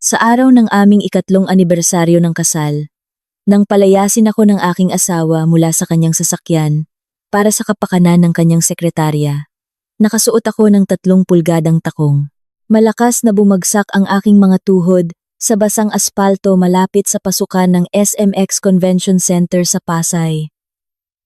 Sa araw ng aming ikatlong anibersaryo ng kasal, nang palayasin ako ng aking asawa mula sa kanyang sasakyan para sa kapakanan ng kanyang sekretarya, nakasuot ako ng 3 pulgadang takong. Malakas na bumagsak ang aking mga tuhod sa basang aspalto malapit sa pasukan ng SMX Convention Center sa Pasay.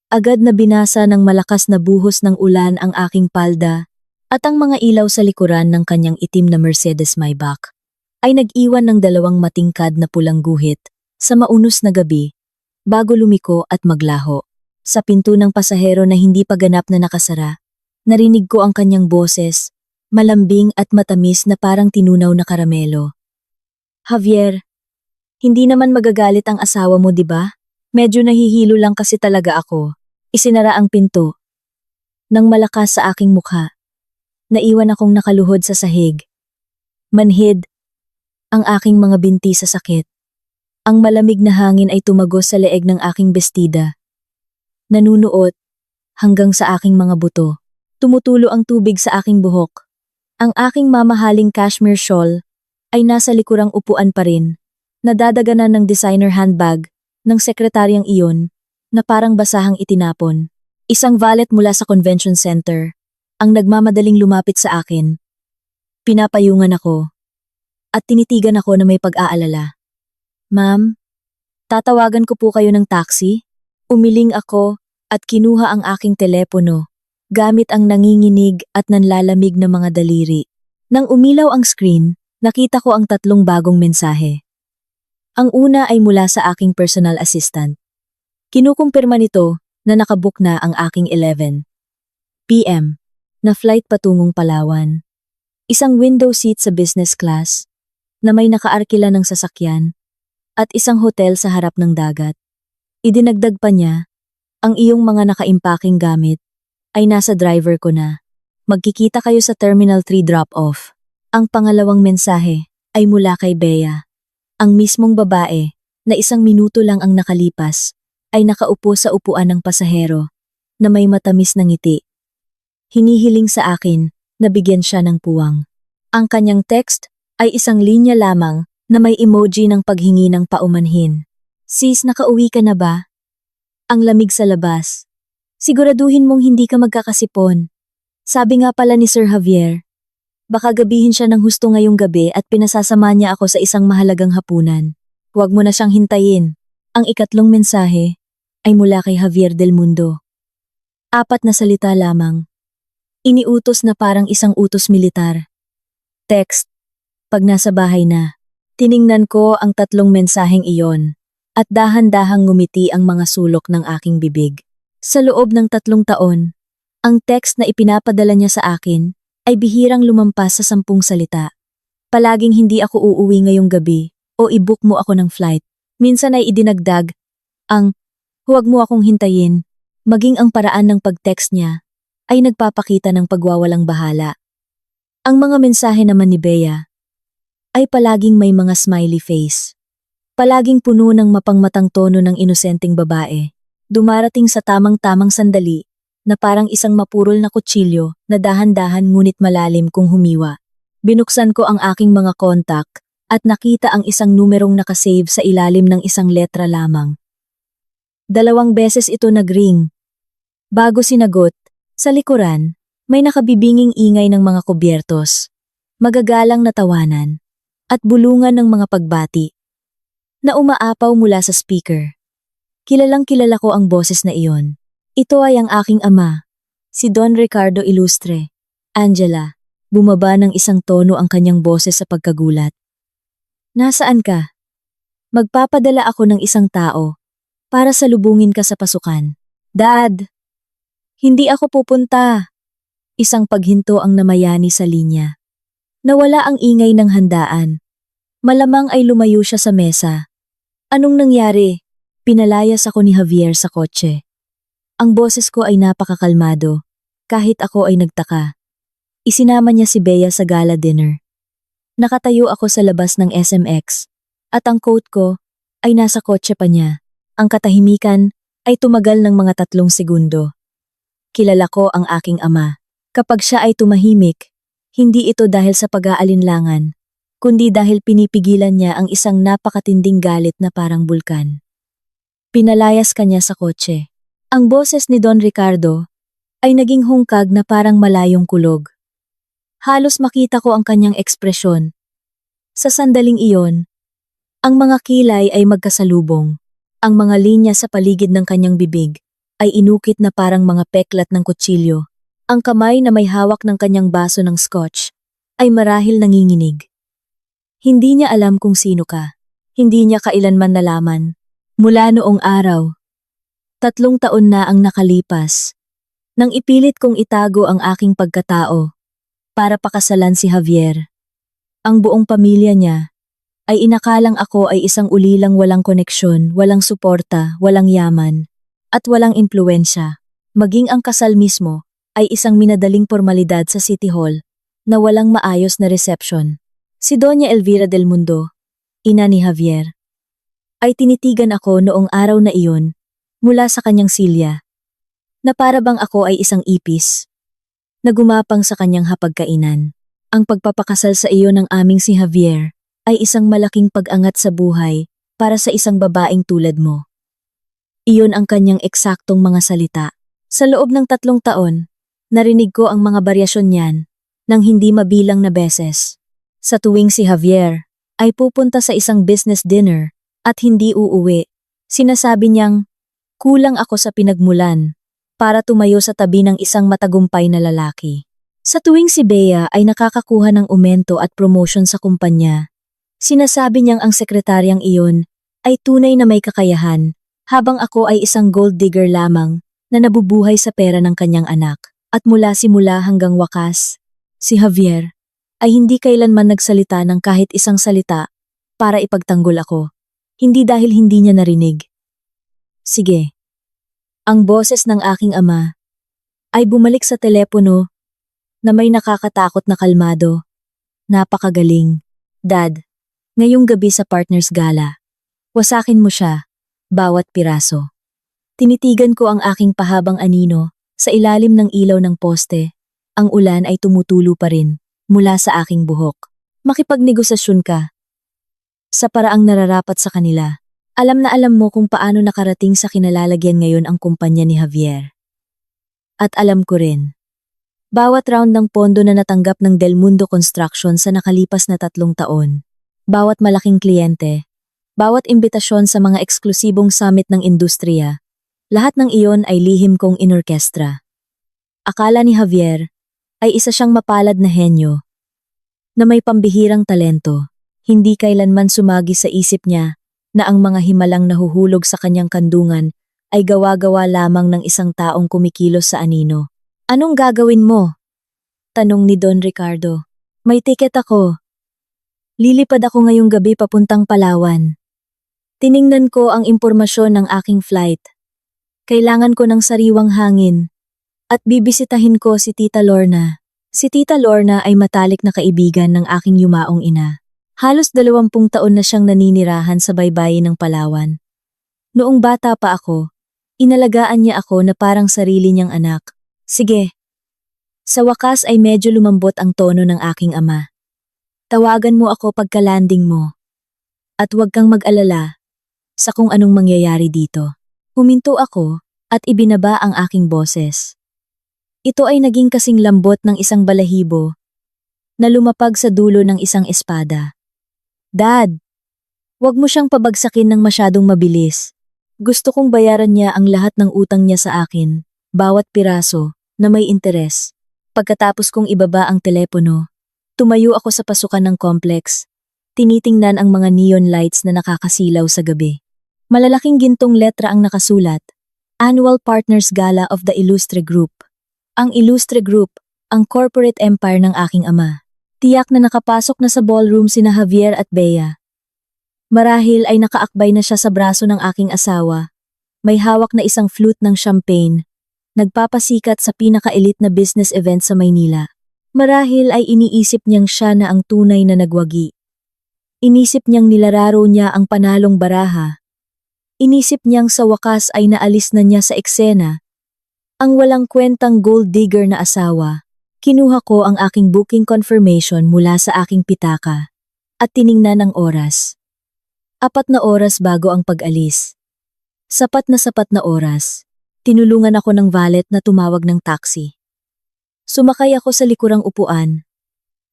Agad na binasa ng malakas na buhos ng ulan ang aking palda at ang mga ilaw sa likuran ng kanyang itim na Mercedes Maybach ay nag-iwan ng 2 matingkad na pulang guhit sa maunos na gabi bago lumiko at maglaho. Sa pinto ng pasahero na hindi pa ganap na nakasara, narinig ko ang kanyang boses, malambing at matamis na parang tinunaw na karamelo. Javier, hindi naman magagalit ang asawa mo, di ba? Medyo nahihilo lang kasi talaga ako. Isinara ang pinto. Nang malakas sa aking mukha, naiwan akong nakaluhod sa sahig. Manhid ang aking mga binti sa sakit. Ang malamig na hangin ay tumagos sa leeg ng aking bestida. Nanunuot hanggang sa aking mga buto. Tumutulo ang tubig sa aking buhok. Ang aking mamahaling cashmere shawl ay nasa likurang upuan pa rin, nadadaganan ng designer handbag ng sekretaryang iyon na parang basahang itinapon. Isang valet mula sa convention center ang nagmamadaling lumapit sa akin. Pinapayungan ako at tinitigan ako na may pag-aalala. Ma'am, tatawagan ko po kayo ng taxi? Umiling ako at kinuha ang aking telepono gamit ang nanginginig at nanlalamig na mga daliri. Nang umilaw ang screen, nakita ko ang 3 bagong mensahe. Ang una ay mula sa aking personal assistant. Kinukumpirma nito na nakabook na ang aking 11 p.m. na flight patungong Palawan. Isang window seat sa business class na may nakaarkila ng sasakyan at isang hotel sa harap ng dagat. Idinagdag pa niya, ang iyong mga nakaimpaking gamit ay nasa driver ko na. Magkikita kayo sa Terminal 3 drop-off. Ang pangalawang mensahe ay mula kay Bea. Ang mismong babae na 1 minuto lang ang nakalipas ay nakaupo sa upuan ng pasahero na may matamis na ngiti. Hinihiling sa akin na bigyan siya ng puwang. Ang kanyang text ay 1 linya lamang na may emoji ng paghingi ng paumanhin. Sis, nakauwi ka na ba? Ang lamig sa labas. Siguraduhin mong hindi ka magkakasipon. Sabi nga pala ni Sir Javier, baka gabihin siya ng husto ngayong gabi at pinasasama niya ako sa isang mahalagang hapunan. Huwag mo na siyang hintayin. Ang ikatlong mensahe ay mula kay Javier Del Mundo. 4 na salita lamang. Iniutos na parang isang utos militar. Text. Pag nasa bahay na, tiningnan ko ang 3 mensaheng iyon at dahan-dahang ngumiti ang mga sulok ng aking bibig. Sa loob ng 3 taon, ang text na ipinapadala niya sa akin ay bihirang lumampas sa 10 salita. Palaging hindi ako uuwi ngayong gabi o i-book mo ako ng flight. Minsan ay idinagdag ang huwag mo akong hintayin, maging ang paraan ng pag-text niya ay nagpapakita ng pagwawalang bahala. Ang mga mensahe naman ni Bea ay palaging may mga smiley face. Palaging puno ng mapangmatang tono ng inosenteng babae. Dumarating sa tamang-tamang sandali na parang isang mapurol na kutsilyo na dahan-dahan ngunit malalim kung humiwa. Binuksan ko ang aking mga kontak at nakita ang isang numerong nakasave sa ilalim ng 1 letra lamang. 2 beses ito nagring. Bago sinagot, sa likuran, may nakabibinging ingay ng mga kubyertos, magagalang na tawanan, at bulungan ng mga pagbati na umaapaw mula sa speaker. Kilalang-kilala ko ang boses na iyon. Ito ay ang aking ama, si Don Ricardo Ilustre. Angela, bumaba ng 1 tono ang kanyang boses sa pagkagulat. Nasaan ka? Magpapadala ako ng 1 tao para salubungin ka sa pasukan. Dad! Hindi ako pupunta. Isang paghinto ang namayani sa linya. Nawala ang ingay ng handaan. Malamang ay lumayo siya sa mesa. Anong nangyari? Pinalayas ako ni Javier sa kotse. Ang boses ko ay napakakalmado, kahit ako ay nagtaka. Isinama niya si Bea sa gala dinner. Nakatayo ako sa labas ng SMX, at ang coat ko ay nasa kotse pa niya. Ang katahimikan ay tumagal ng mga 3 segundo. Kilala ko ang aking ama. Kapag siya ay tumahimik, hindi ito dahil sa pag-aalinlangan, kundi dahil pinipigilan niya ang isang napakatinding galit na parang bulkan. Pinalayas kanya sa kotse. Ang boses ni Don Ricardo ay naging hungkag na parang malayong kulog. Halos makita ko ang kanyang ekspresyon. Sa sandaling iyon, ang mga kilay ay magkasalubong. Ang mga linya sa paligid ng kanyang bibig ay inukit na parang mga peklat ng kutsilyo. Ang kamay na may hawak ng kanyang baso ng scotch ay marahil nanginginig. Hindi niya alam kung sino ka. Hindi niya kailanman nalaman. Mula noong araw, 3 taon na ang nakalipas, nang ipilit kong itago ang aking pagkatao para pakasalan si Javier. Ang buong pamilya niya ay inakalang ako ay isang ulilang walang koneksyon, walang suporta, walang yaman, at walang impluwensya. Maging ang kasal mismo ay isang minadaling formalidad sa City Hall na walang maayos na reception. Si Doña Elvira del Mundo, ina ni Javier, ay tinitigan ako noong araw na iyon mula sa kanyang silya, na para bang ako ay isang ipis, na gumapang sa kanyang hapagkainan. Ang pagpapakasal sa iyo ng aming si Javier ay isang malaking pag-angat sa buhay para sa isang babaeng tulad mo. Iyon ang kanyang eksaktong mga salita. Sa loob ng 3 taon, narinig ko ang mga baryasyon niyan nang hindi mabilang na beses. Sa tuwing si Javier ay pupunta sa isang business dinner at hindi uuwi, sinasabi niyang, kulang ako sa pinagmulan para tumayo sa tabi ng isang matagumpay na lalaki. Sa tuwing si Bea ay nakakakuha ng aumento at promotion sa kumpanya, sinasabi niyang ang sekretaryang iyon ay tunay na may kakayahan, habang ako ay isang gold digger lamang na nabubuhay sa pera ng kanyang anak. At mula simula hanggang wakas, si Javier ay hindi kailanman nagsalita ng kahit isang salita para ipagtanggol ako. Hindi dahil hindi niya narinig. Sige. Ang boses ng aking ama ay bumalik sa telepono na may nakakatakot na kalmado. Napakagaling. Dad, ngayong gabi sa partners gala, wasakin mo siya, bawat piraso. Tinitigan ko ang aking pahabang anino sa ilalim ng ilaw ng poste. Ang ulan ay tumutulo pa rin mula sa aking buhok. Makipagnegosasyon ka. Sa paraang nararapat sa kanila. Alam na alam mo kung paano nakarating sa kinalalagyan ngayon ang kumpanya ni Javier. At alam ko rin. Bawat round ng pondo na natanggap ng Del Mundo Construction sa nakalipas na 3 taon. Bawat malaking kliyente. Bawat imbitasyon sa mga eksklusibong summit ng industriya. Lahat ng iyon ay lihim kong inorkestra. Akala ni Javier ay isa siyang mapalad na henyo na may pambihirang talento. Hindi kailanman sumagi sa isip niya na ang mga himalang nahuhulog sa kanyang kandungan ay gawa-gawa lamang ng isang taong kumikilos sa anino. Anong gagawin mo? Tanong ni Don Ricardo. May tiket ako. Lilipad ako ngayong gabi papuntang Palawan. Tiningnan ko ang impormasyon ng aking flight. Kailangan ko ng sariwang hangin. At bibisitahin ko si Tita Lorna. Si Tita Lorna ay matalik na kaibigan ng aking yumaong ina. Halos 20 taon na siyang naninirahan sa baybayin ng Palawan. Noong bata pa ako, inalagaan niya ako na parang sarili niyang anak. Sige. Sa wakas ay medyo lumambot ang tono ng aking ama. Tawagan mo ako pagka-landing mo. At huwag kang mag-alala sa kung anong mangyayari dito. Huminto ako at ibinaba ang aking boses. Ito ay naging kasing lambot ng isang balahibo na lumapag sa dulo ng isang espada. Dad, wag mo siyang pabagsakin ng masyadong mabilis. Gusto kong bayaran niya ang lahat ng utang niya sa akin, bawat piraso, na may interes. Pagkatapos kong ibaba ang telepono, tumayo ako sa pasukan ng complex. Tinitingnan ang mga neon lights na nakakasilaw sa gabi. Malalaking gintong letra ang nakasulat, Annual Partners Gala of the Illustre Group. Ang Illustre Group, ang corporate empire ng aking ama. Tiyak na nakapasok na sa ballroom sina Javier at Bea. Marahil ay nakaakbay na siya sa braso ng aking asawa. May hawak na isang flute ng champagne. Nagpapasikat sa pinaka-elite na business event sa Maynila. Marahil ay iniisip niyang siya na ang tunay na nagwagi. Inisip niyang nilararo niya ang panalong baraha. Inisip niyang sa wakas ay naalis na niya sa eksena. Ang walang kwentang gold digger na asawa. Kinuha ko ang aking booking confirmation mula sa aking pitaka. at tiningnan ang oras. 4 bago ang pag-alis. Sapat na oras. Tinulungan ako ng valet na tumawag ng taxi. Sumakay ako sa likurang upuan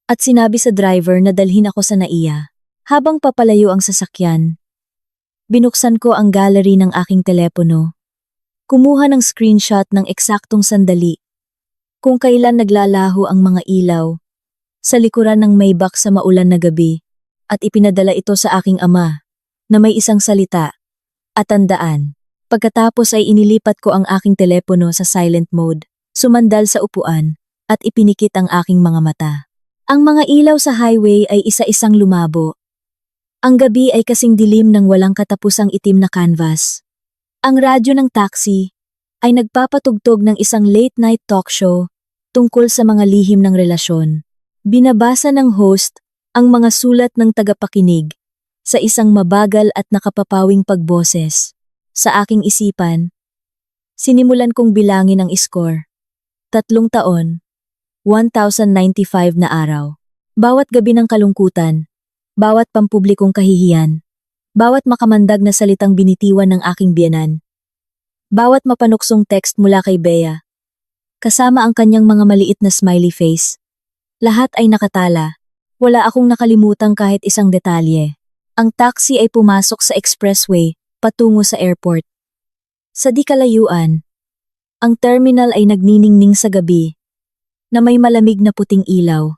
at sinabi sa driver na dalhin ako sa NAIA. Habang papalayo ang sasakyan, binuksan ko ang gallery ng aking telepono. Kumuha ng screenshot ng eksaktong sandali kung kailan naglalaho ang mga ilaw sa likuran ng Maybach sa maulan na gabi at ipinadala ito sa aking ama na may isang salita at tandaan. Pagkatapos ay inilipat ko ang aking telepono sa silent mode, sumandal sa upuan at ipinikit ang aking mga mata. Ang mga ilaw sa highway ay isa-isang lumabo. Ang gabi ay kasing dilim ng walang katapusang itim na canvas. Ang radyo ng taxi ay nagpapatugtog ng isang late-night talk show tungkol sa mga lihim ng relasyon. Binabasa ng host ang mga sulat ng tagapakinig sa isang mabagal at nakapapawing pagboses. Sa aking isipan, sinimulan kong bilangin ang score. 3 taon, 1,095 na araw. Bawat gabi ng kalungkutan, bawat pampublikong kahihiyan, bawat makamandag na salitang binitiwan ng aking biyenan, bawat mapanuksong text mula kay Bea, kasama ang kanyang mga maliit na smiley face. Lahat ay nakatala. Wala akong nakalimutan kahit isang detalye. Ang taxi ay pumasok sa expressway patungo sa airport. Sa di kalayuan, ang terminal ay nagniningning sa gabi na may malamig na puting ilaw.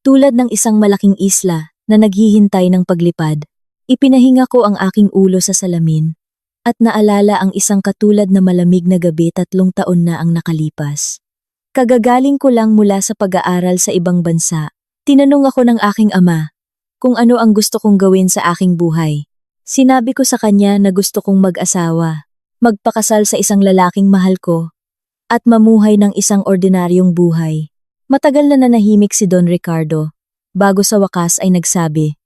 Tulad ng isang malaking isla na naghihintay ng paglipad, ipinahinga ko ang aking ulo sa salamin at naalala ang isang katulad na malamig na gabi 3 taon na ang nakalipas. Kagagaling ko lang mula sa pag-aaral sa ibang bansa. Tinanong ako ng aking ama kung ano ang gusto kong gawin sa aking buhay. Sinabi ko sa kanya na gusto kong mag-asawa, magpakasal sa isang lalaking mahal ko, at mamuhay ng isang ordinaryong buhay. Matagal na nanahimik si Don Ricardo, bago sa wakas ay nagsabi,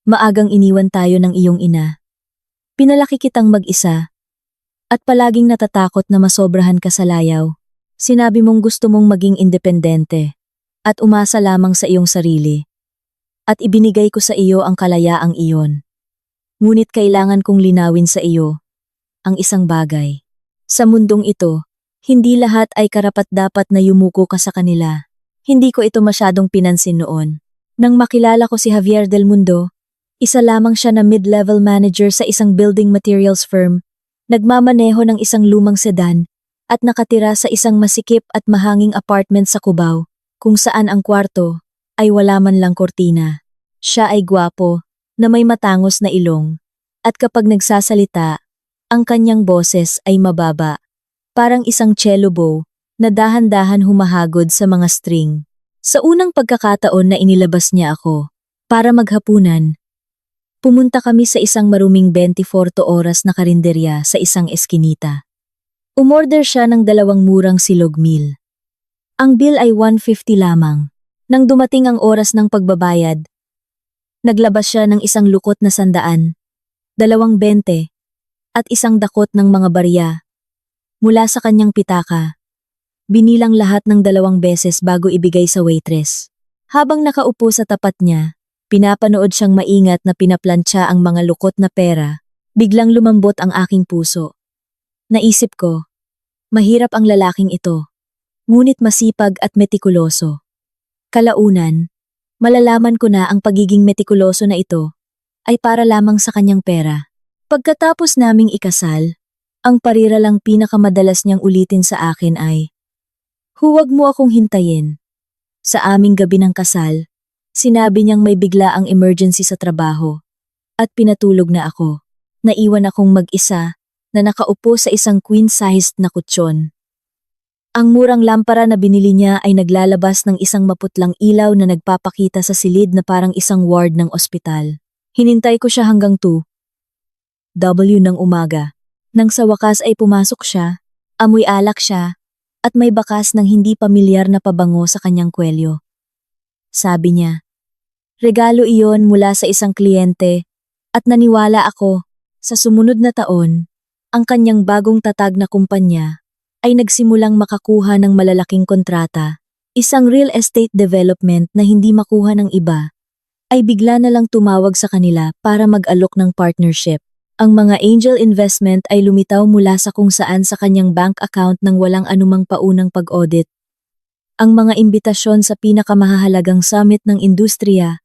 "Maagang iniwan tayo ng iyong ina. Pinalaki kitang mag-isa, at palaging natatakot na masobrahan ka sa layaw. Sinabi mong gusto mong maging independente, at umasa lamang sa iyong sarili. At ibinigay ko sa iyo ang kalayaang iyon. Ngunit kailangan kong linawin sa iyo ang isang bagay. Sa mundong ito, hindi lahat ay karapat-dapat na yumuko ka sa kanila. Hindi ko ito masyadong pinansin noon. Nang makilala ko si Javier Del Mundo, isa lamang siya na mid-level manager sa isang building materials firm, nagmamaneho ng isang lumang sedan, at nakatira sa isang masikip at mahanging apartment sa Cubao, kung saan ang kwarto ay wala man lang kortina. Siya ay gwapo, na may matangos na ilong, at kapag nagsasalita, ang kanyang boses ay mababa, parang isang cello bow na dahan-dahan humahagod sa mga string. Sa unang pagkakataon na inilabas niya ako, para maghapunan, pumunta kami sa isang maruming 24 oras na karinderya sa isang eskinita. Umorder siya ng 2 murang silog meal. Ang bill ay 150 lamang. Nang dumating ang oras ng pagbabayad, naglabas siya ng isang lukot na 100, 220, at isang dakot ng mga barya. Mula sa kanyang pitaka, binilang lahat ng 2 beses bago ibigay sa waitress. Habang nakaupo sa tapat niya, pinapanood siyang maingat na pinaplantsa ang mga lukot na pera. Biglang lumambot ang aking puso. Naisip ko, mahirap ang lalaking ito, ngunit masipag at metikuloso. Kalaunan, malalaman ko na ang pagiging metikuloso na ito ay para lamang sa kanyang pera. Pagkatapos naming ikasal, ang pariralang pinakamadalas niyang ulitin sa akin ay, "Huwag mo akong hintayin." Sa aming gabi ng kasal, sinabi niyang may biglaang emergency sa trabaho at pinatulog na ako. Naiwan akong mag-isa na nakaupo sa isang queen-sized na kutsyon. Ang murang lampara na binili niya ay naglalabas ng isang maputlang ilaw na nagpapakita sa silid na parang isang ward ng ospital. Hinintay ko siya hanggang 2:00 ng umaga. Nang sa wakas ay pumasok siya, amoy alak siya, at may bakas ng hindi pamilyar na pabango sa kanyang kwelyo. Sabi niya, regalo iyon mula sa isang kliyente, at naniwala ako, sa sumunod na taon, ang kanyang bagong tatag na kumpanya ay nagsimulang makakuha ng malalaking kontrata, isang real estate development na hindi makuha ng iba, ay bigla na lang tumawag sa kanila para mag-alok ng partnership. Ang mga angel investment ay lumitaw mula sa kung saan sa kanyang bank account nang walang anumang paunang pag-audit. Ang mga imbitasyon sa pinakamahalagang summit ng industriya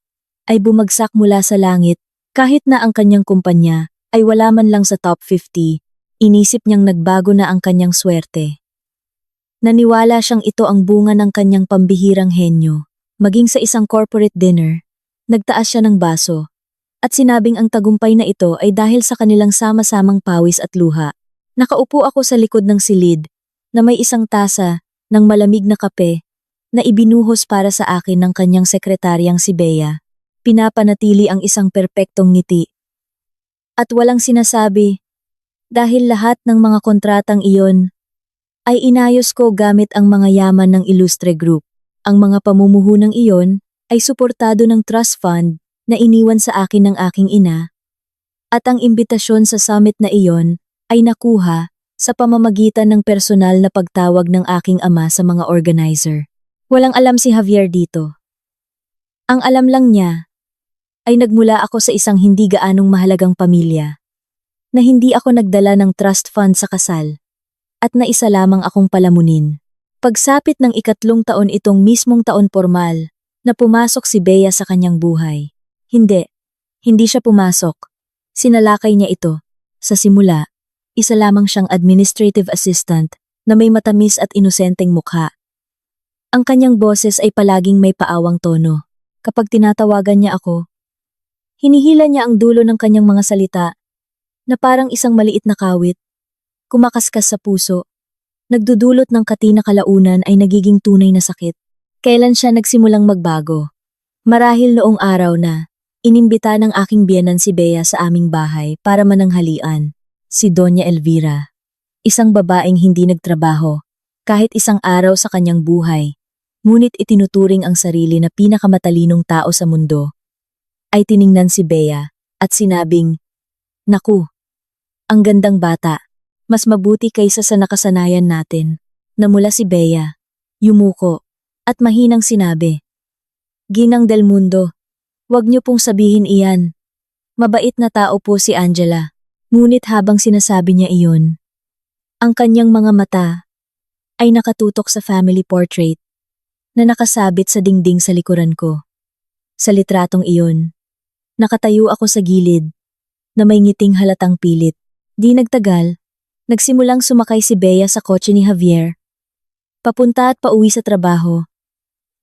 ay bumagsak mula sa langit kahit na ang kanyang kumpanya ay wala man lang sa top 50, inisip niyang nagbago na ang kanyang swerte. Naniwala siyang ito ang bunga ng kanyang pambihirang henyo. Maging sa isang corporate dinner, nagtaas siya ng baso at sinabing ang tagumpay na ito ay dahil sa kanilang sama-samang pawis at luha. Nakaupo ako sa likod ng silid na may isang tasa ng malamig na kape na ibinuhos para sa akin ng kanyang sekretaryang si Bea. Pinapanatili ang isang perpektong ngiti. At walang sinasabi, dahil lahat ng mga kontratang iyon ay inayos ko gamit ang mga yaman ng Illustre Group. Ang mga pamumuhunang iyon ay suportado ng trust fund na iniwan sa akin ng aking ina, at ang imbitasyon sa summit na iyon ay nakuha sa pamamagitan ng personal na pagtawag ng aking ama sa mga organizer. Walang alam si Javier dito. Ang alam lang niya ay nagmula ako sa isang hindi gaanong mahalagang pamilya, na hindi ako nagdala ng trust fund sa kasal, at na isa lamang akong palamunin. Pagsapit ng 3 taon itong mismong taon formal, na pumasok si Bea sa kanyang buhay. Hindi siya pumasok. Sinalakay niya ito. Sa simula, isa lamang siyang administrative assistant na may matamis at inosenteng mukha. Ang kanyang boses ay palaging may paawang tono. Kapag tinatawagan niya ako, hinihila niya ang dulo ng kanyang mga salita na parang isang maliit na kawit, kumakaskas sa puso, nagdudulot ng katina kalaunan ay nagiging tunay na sakit. Kailan siya nagsimulang magbago? Marahil noong araw na inimbita ng aking biyenan si Bea sa aming bahay para mananghalian, si Doña Elvira. Isang babaeng hindi nagtrabaho, kahit isang araw sa kanyang buhay, ngunit itinuturing ang sarili na pinakamatalinong tao sa mundo. Ay tiningnan si Bea at sinabing, "Naku, ang gandang bata, mas mabuti kaysa sa nakasanayan natin." Namula si Bea, yumuko, at mahinang sinabi, "Ginang Del Mundo, wag niyo pong sabihin iyan. Mabait na tao po si Angela." Ngunit habang sinasabi niya iyon, ang kanyang mga mata ay nakatutok sa family portrait na nakasabit sa dingding sa likuran ko. Sa litratong iyon, nakatayo ako sa gilid na may ngiting halatang pilit. Di nagtagal, nagsimulang sumakay si Bea sa kotse ni Javier, papunta at pauwi sa trabaho,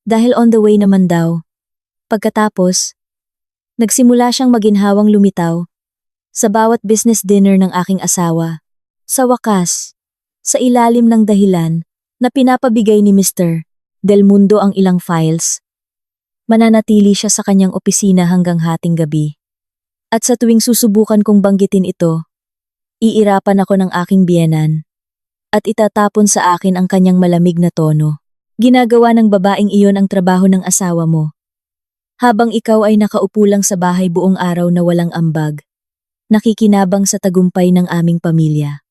dahil on the way naman daw. Pagkatapos, nagsimula siyang maginhawang lumitaw sa bawat business dinner ng aking asawa. Sa wakas, sa ilalim ng dahilan na pinapabigay ni Mr. Del Mundo ang ilang files, mananatili siya sa kanyang opisina hanggang hating gabi. At sa tuwing susubukan kong banggitin ito, iirapan ako ng aking biyenan at itatapon sa akin ang kanyang malamig na tono. Ginagawa ng babaeng iyon ang trabaho ng asawa mo, habang ikaw ay nakaupo lang sa bahay buong araw na walang ambag, nakikinabang sa tagumpay ng aming pamilya.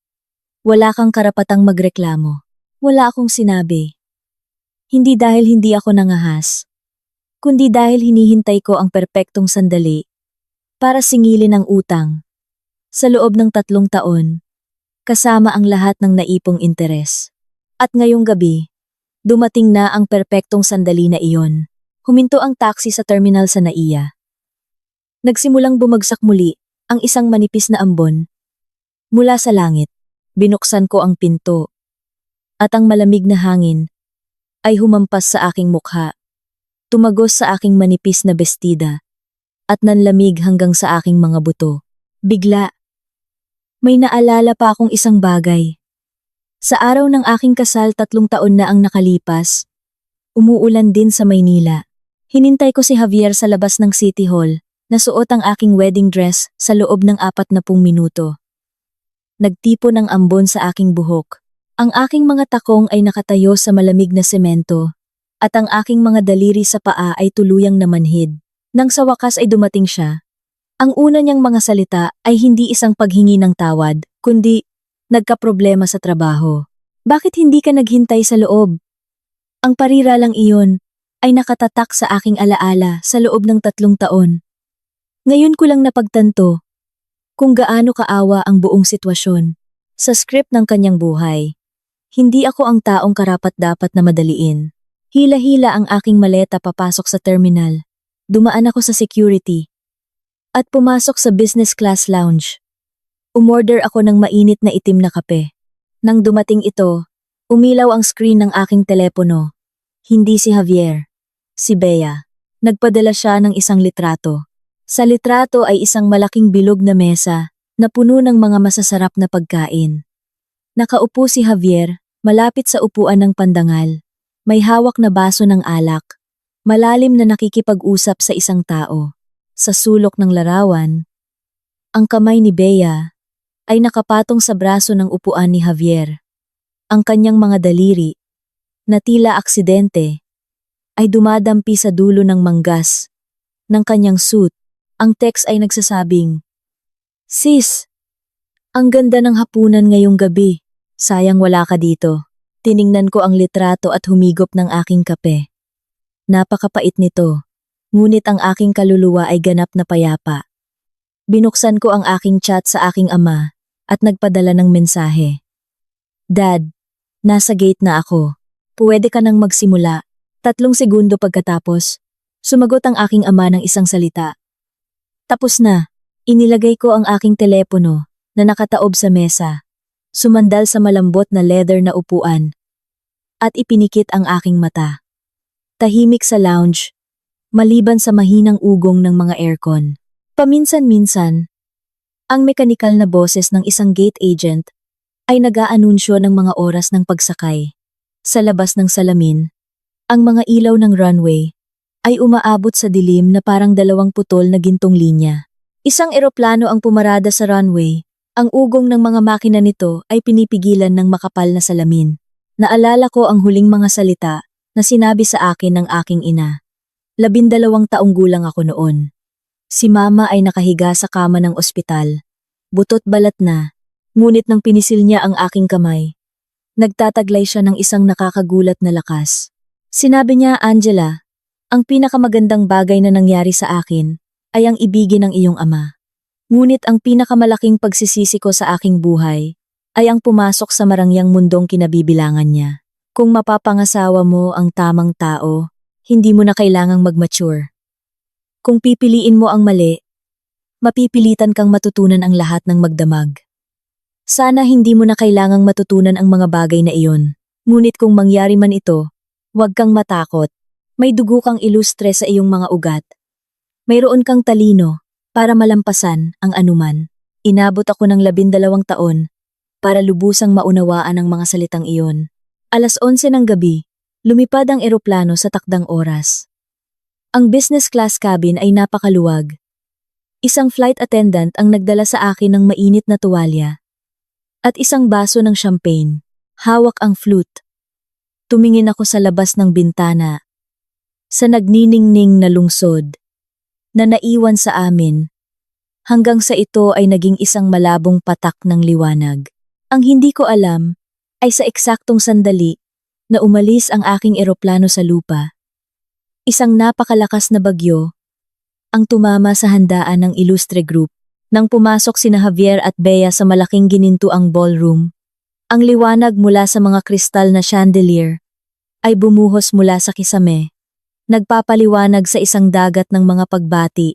Wala kang karapatang magreklamo. Wala akong sinabi. Hindi dahil hindi ako nangahas, kundi dahil hinihintay ko ang perpektong sandali para singilin ang utang sa loob ng 3 taon, kasama ang lahat ng naipong interes. At ngayong gabi, dumating na ang perpektong sandali na iyon. Huminto ang taxi sa terminal sa NAIA. Nagsimulang bumagsak muli ang isang manipis na ambon mula sa langit. Binuksan ko ang pinto at ang malamig na hangin ay humampas sa aking mukha, tumagos sa aking manipis na bestida at nanlamig hanggang sa aking mga buto. Bigla, may naalala pa akong isang bagay. Sa araw ng aking kasal 3 taon na ang nakalipas, umuulan din sa Maynila. Hinintay ko si Javier sa labas ng City Hall, nasuot ang aking wedding dress sa loob ng 40 minuto. Nagtipo ng ambon sa aking buhok. Ang aking mga takong ay nakatayo sa malamig na semento, at ang aking mga daliri sa paa ay tuluyang namanhid. Nang sa wakas ay dumating siya, ang una niyang mga salita ay hindi isang paghingi ng tawad, kundi nagkaproblema sa trabaho. Bakit hindi ka naghintay sa loob? Ang parira lang iyon ay nakatatak sa aking alaala sa loob ng 3 taon. Ngayon ko lang napagtanto kung gaano kaawa ang buong sitwasyon. Sa script ng kanyang buhay, hindi ako ang taong karapat-dapat na madaliin. Hila-hila ang aking maleta papasok sa terminal. Dumaan ako sa security at pumasok sa business class lounge. Umorder ako ng mainit na itim na kape. Nang dumating ito, umilaw ang screen ng aking telepono. Hindi si Javier, si Bea. Nagpadala siya ng isang litrato. Sa litrato ay isang malaking bilog na mesa na puno ng mga masasarap na pagkain. Nakaupo si Javier, malapit sa upuan ng pandangal. May hawak na baso ng alak. Malalim na nakikipag-usap sa isang tao. Sa sulok ng larawan, ang kamay ni Bea ay nakapatong sa braso ng upuan ni Javier. Ang kanyang mga daliri, na tila aksidente, ay dumadampi sa dulo ng manggas ng kanyang suit. Ang text ay nagsasabing, "Sis, ang ganda ng hapunan ngayong gabi. Sayang wala ka dito." Tiningnan ko ang litrato at humigop ng aking kape. Napakapait nito, ngunit ang aking kaluluwa ay ganap na payapa. Binuksan ko ang aking chat sa aking ama at nagpadala ng mensahe. "Dad, nasa gate na ako. Pwede ka nang magsimula." 3 segundo pagkatapos, sumagot ang aking ama ng isang salita. "Tapos na." Inilagay ko ang aking telepono na nakataob sa mesa, sumandal sa malambot na leather na upuan, at ipinikit ang aking mata. Tahimik sa lounge, maliban sa mahinang ugong ng mga aircon. Paminsan-minsan, ang mekanikal na boses ng isang gate agent ay nag-aanunsyo ng mga oras ng pagsakay. Sa labas ng salamin, ang mga ilaw ng runway ay umaabot sa dilim na parang 2 putol na gintong linya. Isang eroplano ang pumarada sa runway. Ang ugong ng mga makina nito ay pinipigilan ng makapal na salamin. Naalala ko ang huling mga salita na sinabi sa akin ng aking ina. 12 taong gulang ako noon. Si mama ay nakahiga sa kama ng ospital. Butot balat na, ngunit nang pinisil niya ang aking kamay, nagtataglay siya ng isang nakakagulat na lakas. Sinabi niya, "Angela, ang pinakamagandang bagay na nangyari sa akin ay ang ibigin ng iyong ama. Ngunit ang pinakamalaking pagsisisi ko sa aking buhay ay ang pumasok sa marangyang mundong kinabibilangan niya. Kung mapapangasawa mo ang tamang tao, hindi mo na kailangang mag-mature. Kung pipiliin mo ang mali, mapipilitan kang matutunan ang lahat ng magdamag. Sana hindi mo na kailangang matutunan ang mga bagay na iyon. Ngunit kung mangyari man ito, huwag kang matakot. May dugo kang ilustre sa iyong mga ugat. Mayroon kang talino para malampasan ang anuman." Inabot ako ng 12 taon para lubusang maunawaan ang mga salitang iyon. 11:00 ng gabi, lumipad ang eroplano sa takdang oras. Ang business class cabin ay napakaluwag. Isang flight attendant ang nagdala sa akin ng mainit na tuwalya at isang baso ng champagne. Hawak ang flute. Tumingin ako sa labas ng bintana, sa nagniningning na lungsod, na naiwan sa amin, hanggang sa ito ay naging isang malabong patak ng liwanag. Ang hindi ko alam ay sa eksaktong sandali na umalis ang aking eroplano sa lupa. Isang napakalakas na bagyo ang tumama sa handaan ng Ilustre Group. Nang pumasok sina Javier at Bea sa malaking ginintuang ballroom, ang liwanag mula sa mga kristal na chandelier ay bumuhos mula sa kisame, nagpapaliwanag sa isang dagat ng mga pagbati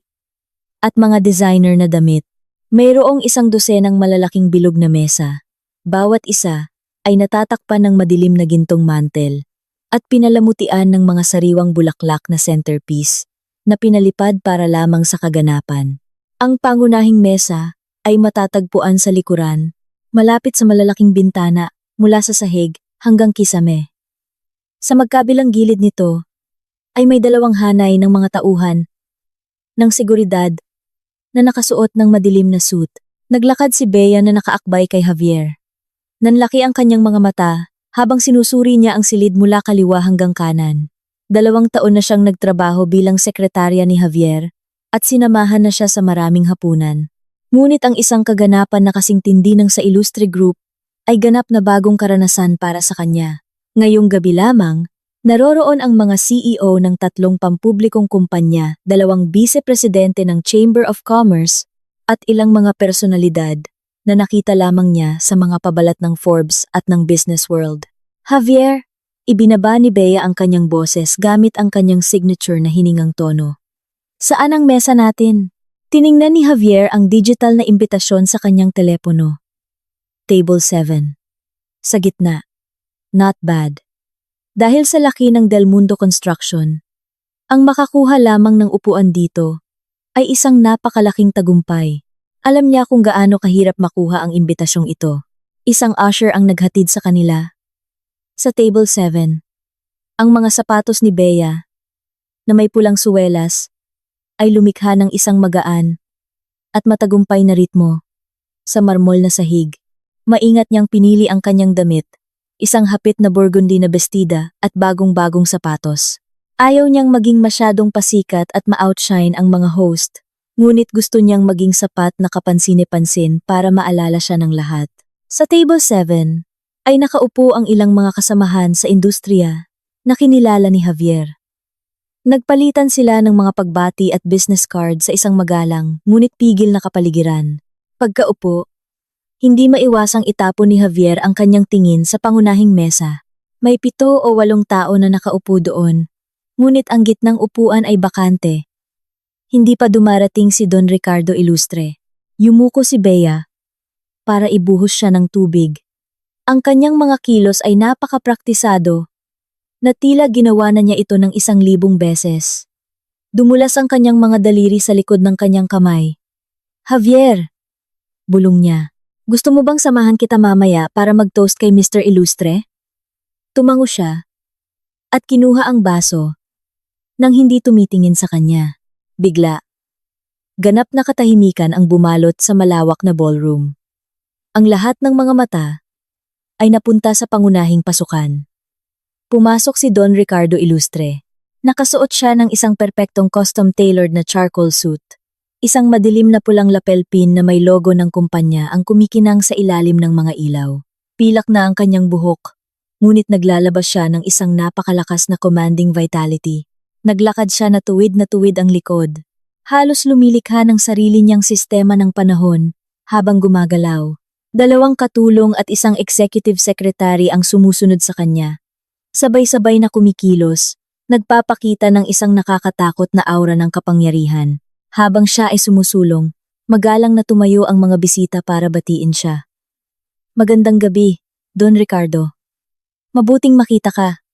at mga designer na damit. Mayroong 12 malalaking bilog na mesa. Bawat isa ay natatakpan ng madilim na gintong mantel at pinalamutian ng mga sariwang bulaklak na centerpiece na pinalipad para lamang sa kaganapan. Ang pangunahing mesa ay matatagpuan sa likuran, malapit sa malalaking bintana mula sa sahig hanggang kisame. Sa magkabilang gilid nito ay may 2 hanay ng mga tauhan ng seguridad na nakasuot ng madilim na suit. Naglakad si Bea na nakaakbay kay Javier. Nanlaki ang kanyang mga mata habang sinusuri niya ang silid mula kaliwa hanggang kanan. 2 taon na siyang nagtrabaho bilang sekretarya ni Javier at sinamahan na siya sa maraming hapunan. Ngunit ang isang kaganapan na kasing tindi ng sa Ilustre Group ay ganap na bagong karanasan para sa kanya. Ngayong gabi lamang Naroroon ang mga CEO ng 3 pampublikong kumpanya, 2 vice-presidente ng Chamber of Commerce, at ilang mga personalidad na nakita lamang niya sa mga pabalat ng Forbes at ng Business World. Javier, ibinaba ni Bea ang kanyang boses gamit ang kanyang signature na hiningang tono. Saan ang mesa natin? Tiningnan ni Javier ang digital na imbitasyon sa kanyang telepono. Table 7. Sa gitna. Not bad. Dahil sa laki ng Del Mundo Construction, ang makakuha lamang ng upuan dito ay isang napakalaking tagumpay. Alam niya kung gaano kahirap makuha ang imbitasyong ito. Isang usher ang naghatid sa kanila. Sa table 7, ang mga sapatos ni Bea, na may pulang suwelas, ay lumikha ng isang magaan at matagumpay na ritmo. Sa marmol na sahig, maingat niyang pinili ang kanyang damit, isang hapit na burgundy na bestida at bagong-bagong sapatos. Ayaw niyang maging masyadong pasikat at ma-outshine ang mga host, ngunit gusto niyang maging sapat na kapansin-pansin para maalala siya ng lahat. Sa table 7, ay nakaupo ang ilang mga kasamahan sa industriya na kinilala ni Javier. Nagpalitan sila ng mga pagbati at business card sa isang magalang, ngunit pigil na kapaligiran. Pagkaupo, hindi maiwasang itapon ni Javier ang kanyang tingin sa pangunahing mesa. May 7 o 8 tao na nakaupo doon, ngunit ang gitnang upuan ay bakante. Hindi pa dumarating si Don Ricardo Ilustre. Yumuko si Bea para ibuhos siya ng tubig. Ang kanyang mga kilos ay napakapraktisado na tila ginawa na niya ito ng 1,000 beses. Dumulas ang kanyang mga daliri sa likod ng kanyang kamay. Javier! Bulong niya. Gusto mo bang samahan kita mamaya para mag-toast kay Mr. Ilustre? Tumango siya at kinuha ang baso nang hindi tumitingin sa kanya. Bigla, ganap na katahimikan ang bumalot sa malawak na ballroom. Ang lahat ng mga mata ay napunta sa pangunahing pasukan. Pumasok si Don Ricardo Ilustre. Nakasuot siya ng isang perpektong custom-tailored na charcoal suit. Isang madilim na pulang lapel pin na may logo ng kumpanya ang kumikinang sa ilalim ng mga ilaw. Pilak na ang kanyang buhok, ngunit naglalabas siya ng isang napakalakas na commanding vitality. Naglakad siya na tuwid ang likod. Halos lumilikha ng sarili niyang sistema ng panahon habang gumagalaw. 2 katulong at isang executive secretary ang sumusunod sa kanya. Sabay-sabay na kumikilos, nagpapakita ng isang nakakatakot na aura ng kapangyarihan. Habang siya ay sumusulong, magalang na tumayo ang mga bisita para batiin siya. Magandang gabi, Don Ricardo. Mabuting makita ka.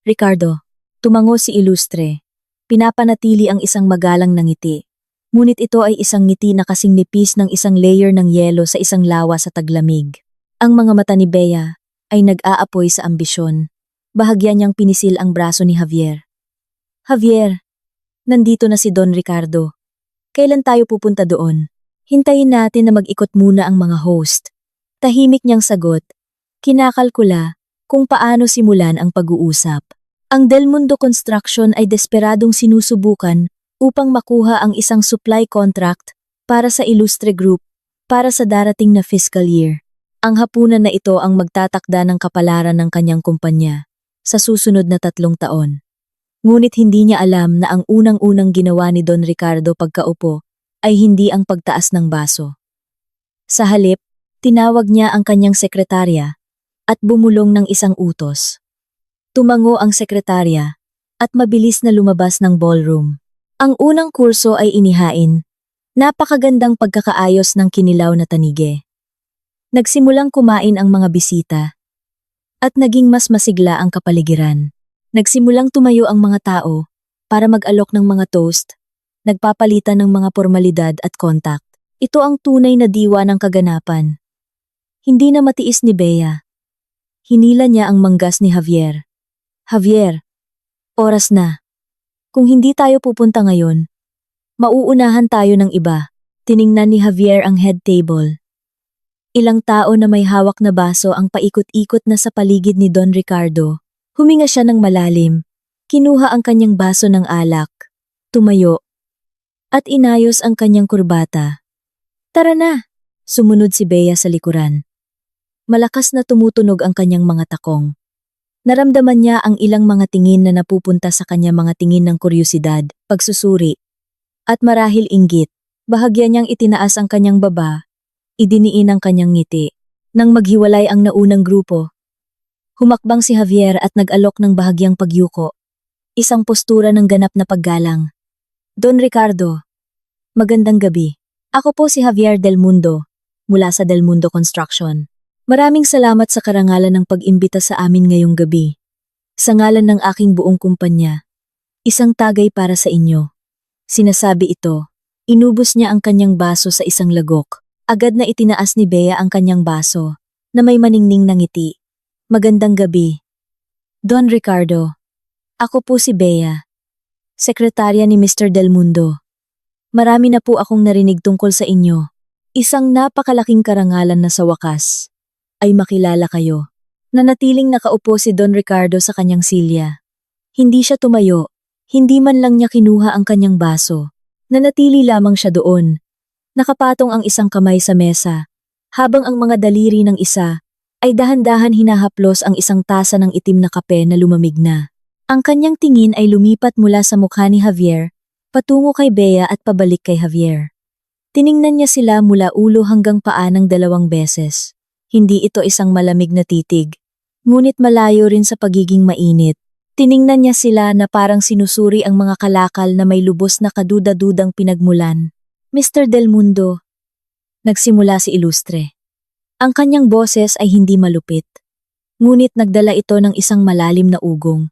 Ricardo, tumango si Ilustre. Pinapanatili ang isang magalang na ngiti. Ngunit ito ay isang ngiti na kasing nipis ng isang layer ng yelo sa isang lawa sa taglamig. Ang mga mata ni Bea ay nag-aapoy sa ambisyon. Bahagya niyang pinisil ang braso ni Javier. Javier, nandito na si Don Ricardo. Kailan tayo pupunta doon? Hintayin natin na mag-ikot muna ang mga host. Tahimik niyang sagot. Kinakalkula kung paano simulan ang pag-uusap. Ang Del Mundo Construction ay desperadong sinusubukan upang makuha ang isang supply contract para sa Ilustre Group para sa darating na fiscal year. Ang hapunan na ito ang magtatakda ng kapalaran ng kanyang kumpanya sa susunod na 3 taon. Ngunit hindi niya alam na ang unang-unang ginawa ni Don Ricardo pagkaupo ay hindi ang pagtaas ng baso. Sa halip, tinawag niya ang kanyang sekretarya at bumulong ng isang utos. Tumango ang sekretarya at mabilis na lumabas ng ballroom. Ang unang kurso ay inihain. Napakagandang pagkakaayos ng kinilaw na tanige. Nagsimulang kumain ang mga bisita at naging mas masigla ang kapaligiran. Nagsimulang tumayo ang mga tao para mag-alok ng mga toast, nagpapalitan ng mga formalidad at contact. Ito ang tunay na diwa ng kaganapan. Hindi na matiis ni Bea. Hinila niya ang manggas ni Javier. Javier, oras na. Kung hindi tayo pupunta ngayon, mauunahan tayo ng iba. Tiningnan ni Javier ang head table. Ilang tao na may hawak na baso ang paikot-ikot na sa paligid ni Don Ricardo. Huminga siya ng malalim, kinuha ang kanyang baso ng alak, tumayo, at inayos ang kanyang kurbata. Tara na! Sumunod si Bea sa likuran. Malakas na tumutunog ang kanyang mga takong. Naramdaman niya ang ilang mga tingin na napupunta sa kanya, mga tingin ng kuryusidad, pagsusuri, at marahil inggit. Bahagya niyang itinaas ang kanyang baba, idiniin ang kanyang ngiti. Nang maghiwalay ang naunang grupo, humakbang si Javier at nag-alok ng bahagyang pagyuko. Isang postura ng ganap na paggalang. Don Ricardo, magandang gabi. Ako po si Javier Del Mundo, mula sa Del Mundo Construction. Maraming salamat sa karangalan ng pag-imbita sa amin ngayong gabi. Sa ngalan ng aking buong kumpanya, isang tagay para sa inyo. Sinasabi ito, inubos niya ang kanyang baso sa isang lagok. Agad na itinaas ni Bea ang kanyang baso, na may maningning na ngiti. Magandang gabi. Don Ricardo, ako po si Bea, sekretarya ni Mr. Del Mundo. Marami na po akong narinig tungkol sa inyo. Isang napakalaking karangalan na sa wakas ay makilala kayo. Nanatiling nakaupo si Don Ricardo sa kanyang silya. Hindi siya tumayo, hindi man lang niya kinuha ang kanyang baso. Nanatili lamang siya doon. Nakapatong ang isang kamay sa mesa, habang ang mga daliri ng isa ay dahan-dahan hinahaplos ang isang tasa ng itim na kape na lumamig na. Ang kanyang tingin ay lumipat mula sa mukha ni Javier, patungo kay Bea at pabalik kay Javier. Tiningnan niya sila mula ulo hanggang paa ng 2 beses. Hindi ito isang malamig na titig, ngunit malayo rin sa pagiging mainit. Tiningnan niya sila na parang sinusuri ang mga kalakal na may lubos na kaduda-dudang pinagmulan. Mr. Del Mundo, nagsimula si Ilustre. Ang kanyang boses ay hindi malupit, ngunit nagdala ito ng isang malalim na ugong,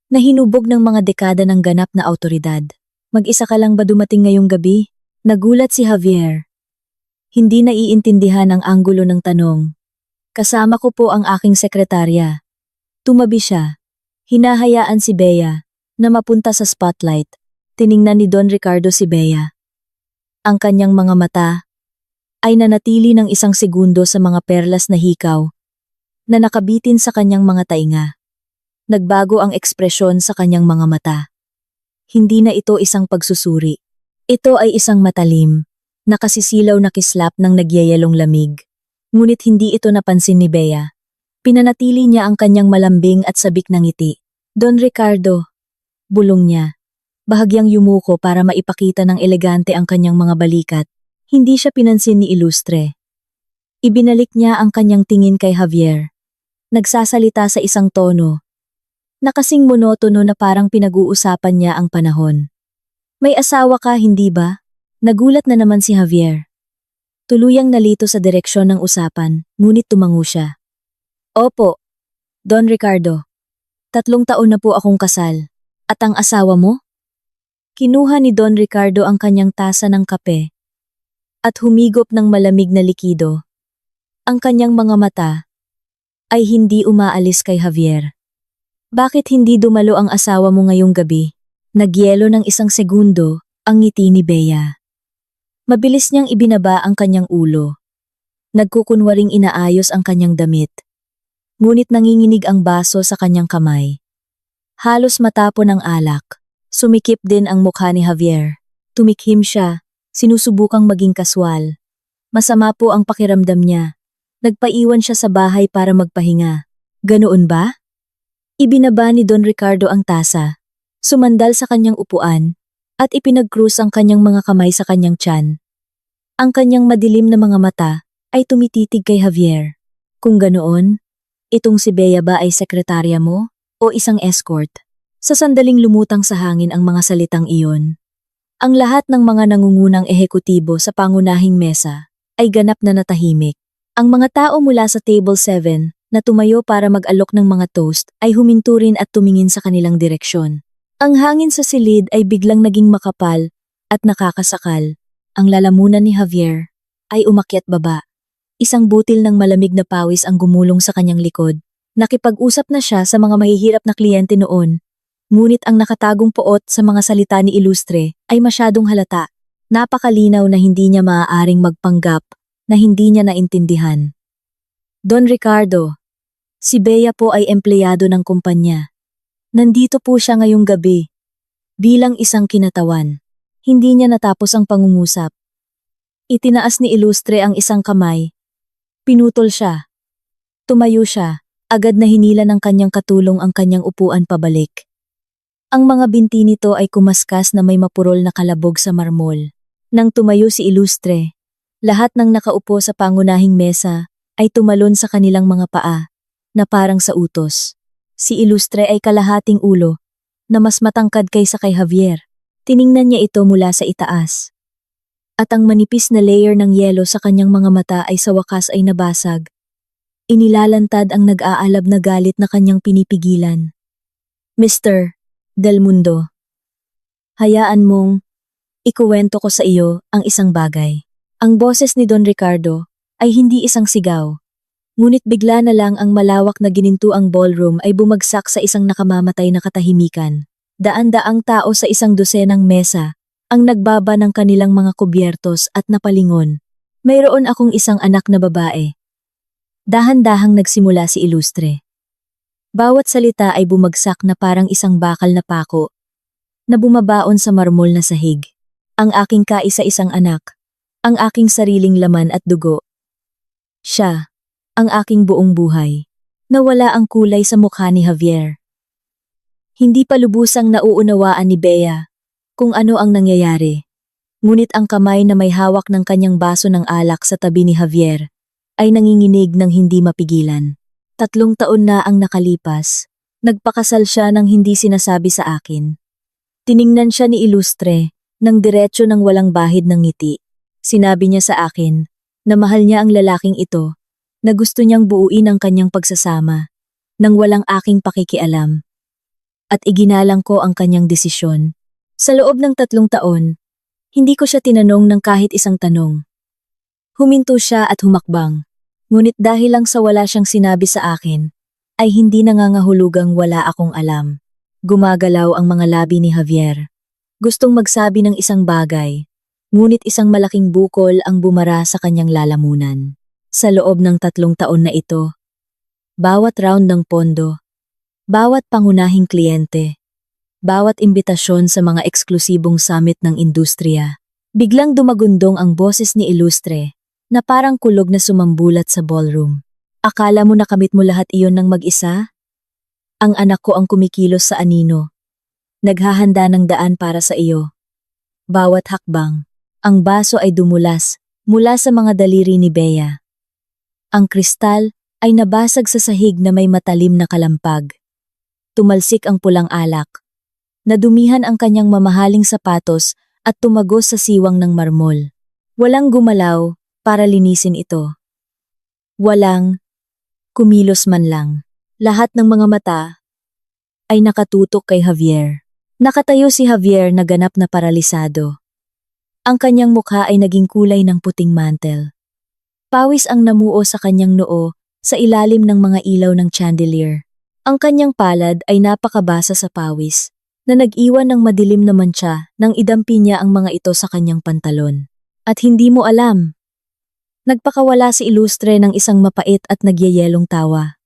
na hinubog ng mga dekada ng ganap na awtoridad. Mag-isa ka lang ba dumating ngayong gabi? Nagulat si Javier. Hindi naiintindihan ang anggulo ng tanong. Kasama ko po ang aking sekretarya. Tumabi siya. Hinahayaan si Bea na mapunta sa spotlight. Tiningnan ni Don Ricardo si Bea. Ang kanyang mga mata ay nanatili ng isang segundo sa mga perlas na hikaw na nakabitin sa kanyang mga tainga. Nagbago ang ekspresyon sa kanyang mga mata. Hindi na ito isang pagsusuri. Ito ay isang matalim, nakasisilaw na kislap ng nagyayalong lamig. Ngunit hindi ito napansin ni Bea. Pinanatili niya ang kanyang malambing at sabik na ngiti. Don Ricardo, bulong niya. Bahagyang yumuko para maipakita ng elegante ang kanyang mga balikat. Hindi siya pinansin ni Ilustre. Ibinalik niya ang kanyang tingin kay Javier. Nagsasalita sa isang tono na kasing monotono na parang pinag-uusapan niya ang panahon. May asawa ka, hindi ba? Nagulat na naman si Javier. Tuluyang nalito sa direksyon ng usapan, ngunit tumango siya. Opo, Don Ricardo. 3 taon na po akong kasal. At ang asawa mo? Kinuha ni Don Ricardo ang kanyang tasa ng kape at humigop ng malamig na likido. Ang kanyang mga mata ay hindi umaalis kay Javier. Bakit hindi dumalo ang asawa mo ngayong gabi? Nagyelo ng 1 segundo ang ngiti ni Bea. Mabilis niyang ibinaba ang kanyang ulo. Nagkukunwaring inaayos ang kanyang damit. Ngunit nanginginig ang baso sa kanyang kamay. Halos matapon ang alak. Sumikip din ang mukha ni Javier. Tumikhim siya, sinusubukang maging kaswal. Masama po ang pakiramdam niya. Nagpaiwan siya sa bahay para magpahinga. Ganoon ba? Ibinaba ni Don Ricardo ang tasa. Sumandal sa kanyang upuan at ipinag-krus ang kanyang mga kamay sa kanyang tiyan. Ang kanyang madilim na mga mata ay tumititig kay Javier. Kung ganoon, itong si Bea ba ay sekretarya mo o isang escort? Sa sandaling lumutang sa hangin ang mga salitang iyon. Ang lahat ng mga nangungunang ehekutibo sa pangunahing mesa ay ganap na natahimik. Ang mga tao mula sa Table 7 na tumayo para mag-alok ng mga toast ay huminto rin at tumingin sa kanilang direksyon. Ang hangin sa silid ay biglang naging makapal at nakakasakal. Ang lalamunan ni Javier ay umakyat baba. Isang butil ng malamig na pawis ang gumulong sa kanyang likod. Nakipag-usap na siya sa mga mahihirap na kliyente noon. Ngunit ang nakatagong poot sa mga salita ni Ilustre ay masyadong halata. Napakalinaw na hindi niya maaaring magpanggap na hindi niya naintindihan. Don Ricardo, si Bea po ay empleyado ng kumpanya. Nandito po siya ngayong gabi. Bilang isang kinatawan. Hindi niya natapos ang pangungusap. Itinaas ni Ilustre ang isang kamay. Pinutol siya. Tumayo siya. Agad na hinila ng kanyang katulong ang kanyang upuan pabalik. Ang mga binti nito ay kumaskas na may mapurol na kalabog sa marmol. Nang tumayo si Ilustre, lahat ng nakaupo sa pangunahing mesa ay tumalon sa kanilang mga paa, na parang sa utos. Si Ilustre ay kalahating ulo, na mas matangkad kaysa kay Javier. Tiningnan niya ito mula sa itaas. At ang manipis na layer ng yelo sa kanyang mga mata ay sa wakas ay nabasag. Inilalantad ang nag-aalab na galit na kanyang pinipigilan. Mr. Del Mundo, hayaan mong ikuwento ko sa iyo ang isang bagay. Ang boses ni Don Ricardo ay hindi isang sigaw. Ngunit bigla na lang ang malawak na ginintuang ballroom ay bumagsak sa isang nakamamatay na katahimikan. Daan-daang tao sa isang dosenang mesa ang nagbaba ng kanilang mga kubyertos at napalingon. Mayroon akong isang anak na babae. Dahan-dahang nagsimula si Ilustre. Bawat salita ay bumagsak na parang isang bakal na pako na bumabaon sa marmol na sahig. Ang aking kaisa-isang anak, ang aking sariling laman at dugo. Siya, ang aking buong buhay. Nawala ang kulay sa mukha ni Javier. Hindi pa lubusang nauunawaan ni Bea kung ano ang nangyayari. Ngunit ang kamay na may hawak ng kanyang baso ng alak sa tabi ni Javier ay nanginginig ng hindi mapigilan. 3 taon na ang nakalipas. Nagpakasal siya ng hindi sinasabi sa akin. Tiningnan siya ni Ilustre ng diretsyo ng walang bahid ng ngiti. Sinabi niya sa akin na mahal niya ang lalaking ito, na gusto niyang buuin ang kanyang pagsasama nang walang aking pakikialam. At iginalang ko ang kanyang desisyon. Sa loob ng 3 taon, hindi ko siya tinanong ng kahit isang tanong. Huminto siya at humakbang. Ngunit dahil lang sa wala siyang sinabi sa akin, ay hindi nangangahulugang wala akong alam. Gumagalaw ang mga labi ni Javier. Gustong magsabi ng isang bagay, ngunit isang malaking bukol ang bumara sa kanyang lalamunan. Sa loob ng 3 taon na ito, bawat round ng pondo, bawat pangunahing kliyente, bawat imbitasyon sa mga eksklusibong summit ng industriya, biglang dumagundong ang boses ni Ilustre na parang kulog na sumambulat sa ballroom. Akala mo nakamit mo lahat iyon ng mag-isa? Ang anak ko ang kumikilos sa anino. Naghahanda ng daan para sa iyo. Bawat hakbang, ang baso ay dumulas mula sa mga daliri ni Bea. Ang kristal ay nabasag sa sahig na may matalim na kalampag. Tumalsik ang pulang alak. Nadumihan ang kanyang mamahaling sapatos at tumagos sa siwang ng marmol. Walang gumalaw para linisin ito. Walang kumilos man lang. Lahat ng mga mata ay nakatutok kay Javier. Nakatayo si Javier na ganap na paralisado. Ang kanyang mukha ay naging kulay ng puting mantel. Pawis ang namuo sa kanyang noo sa ilalim ng mga ilaw ng chandelier. Ang kanyang palad ay napakabasa sa pawis na nag-iwan ng madilim na mantsa nang idampi niya ang mga ito sa kanyang pantalon. At hindi mo alam. Nagpakawala si Ilustre ng isang mapait at nagyayelong tawa.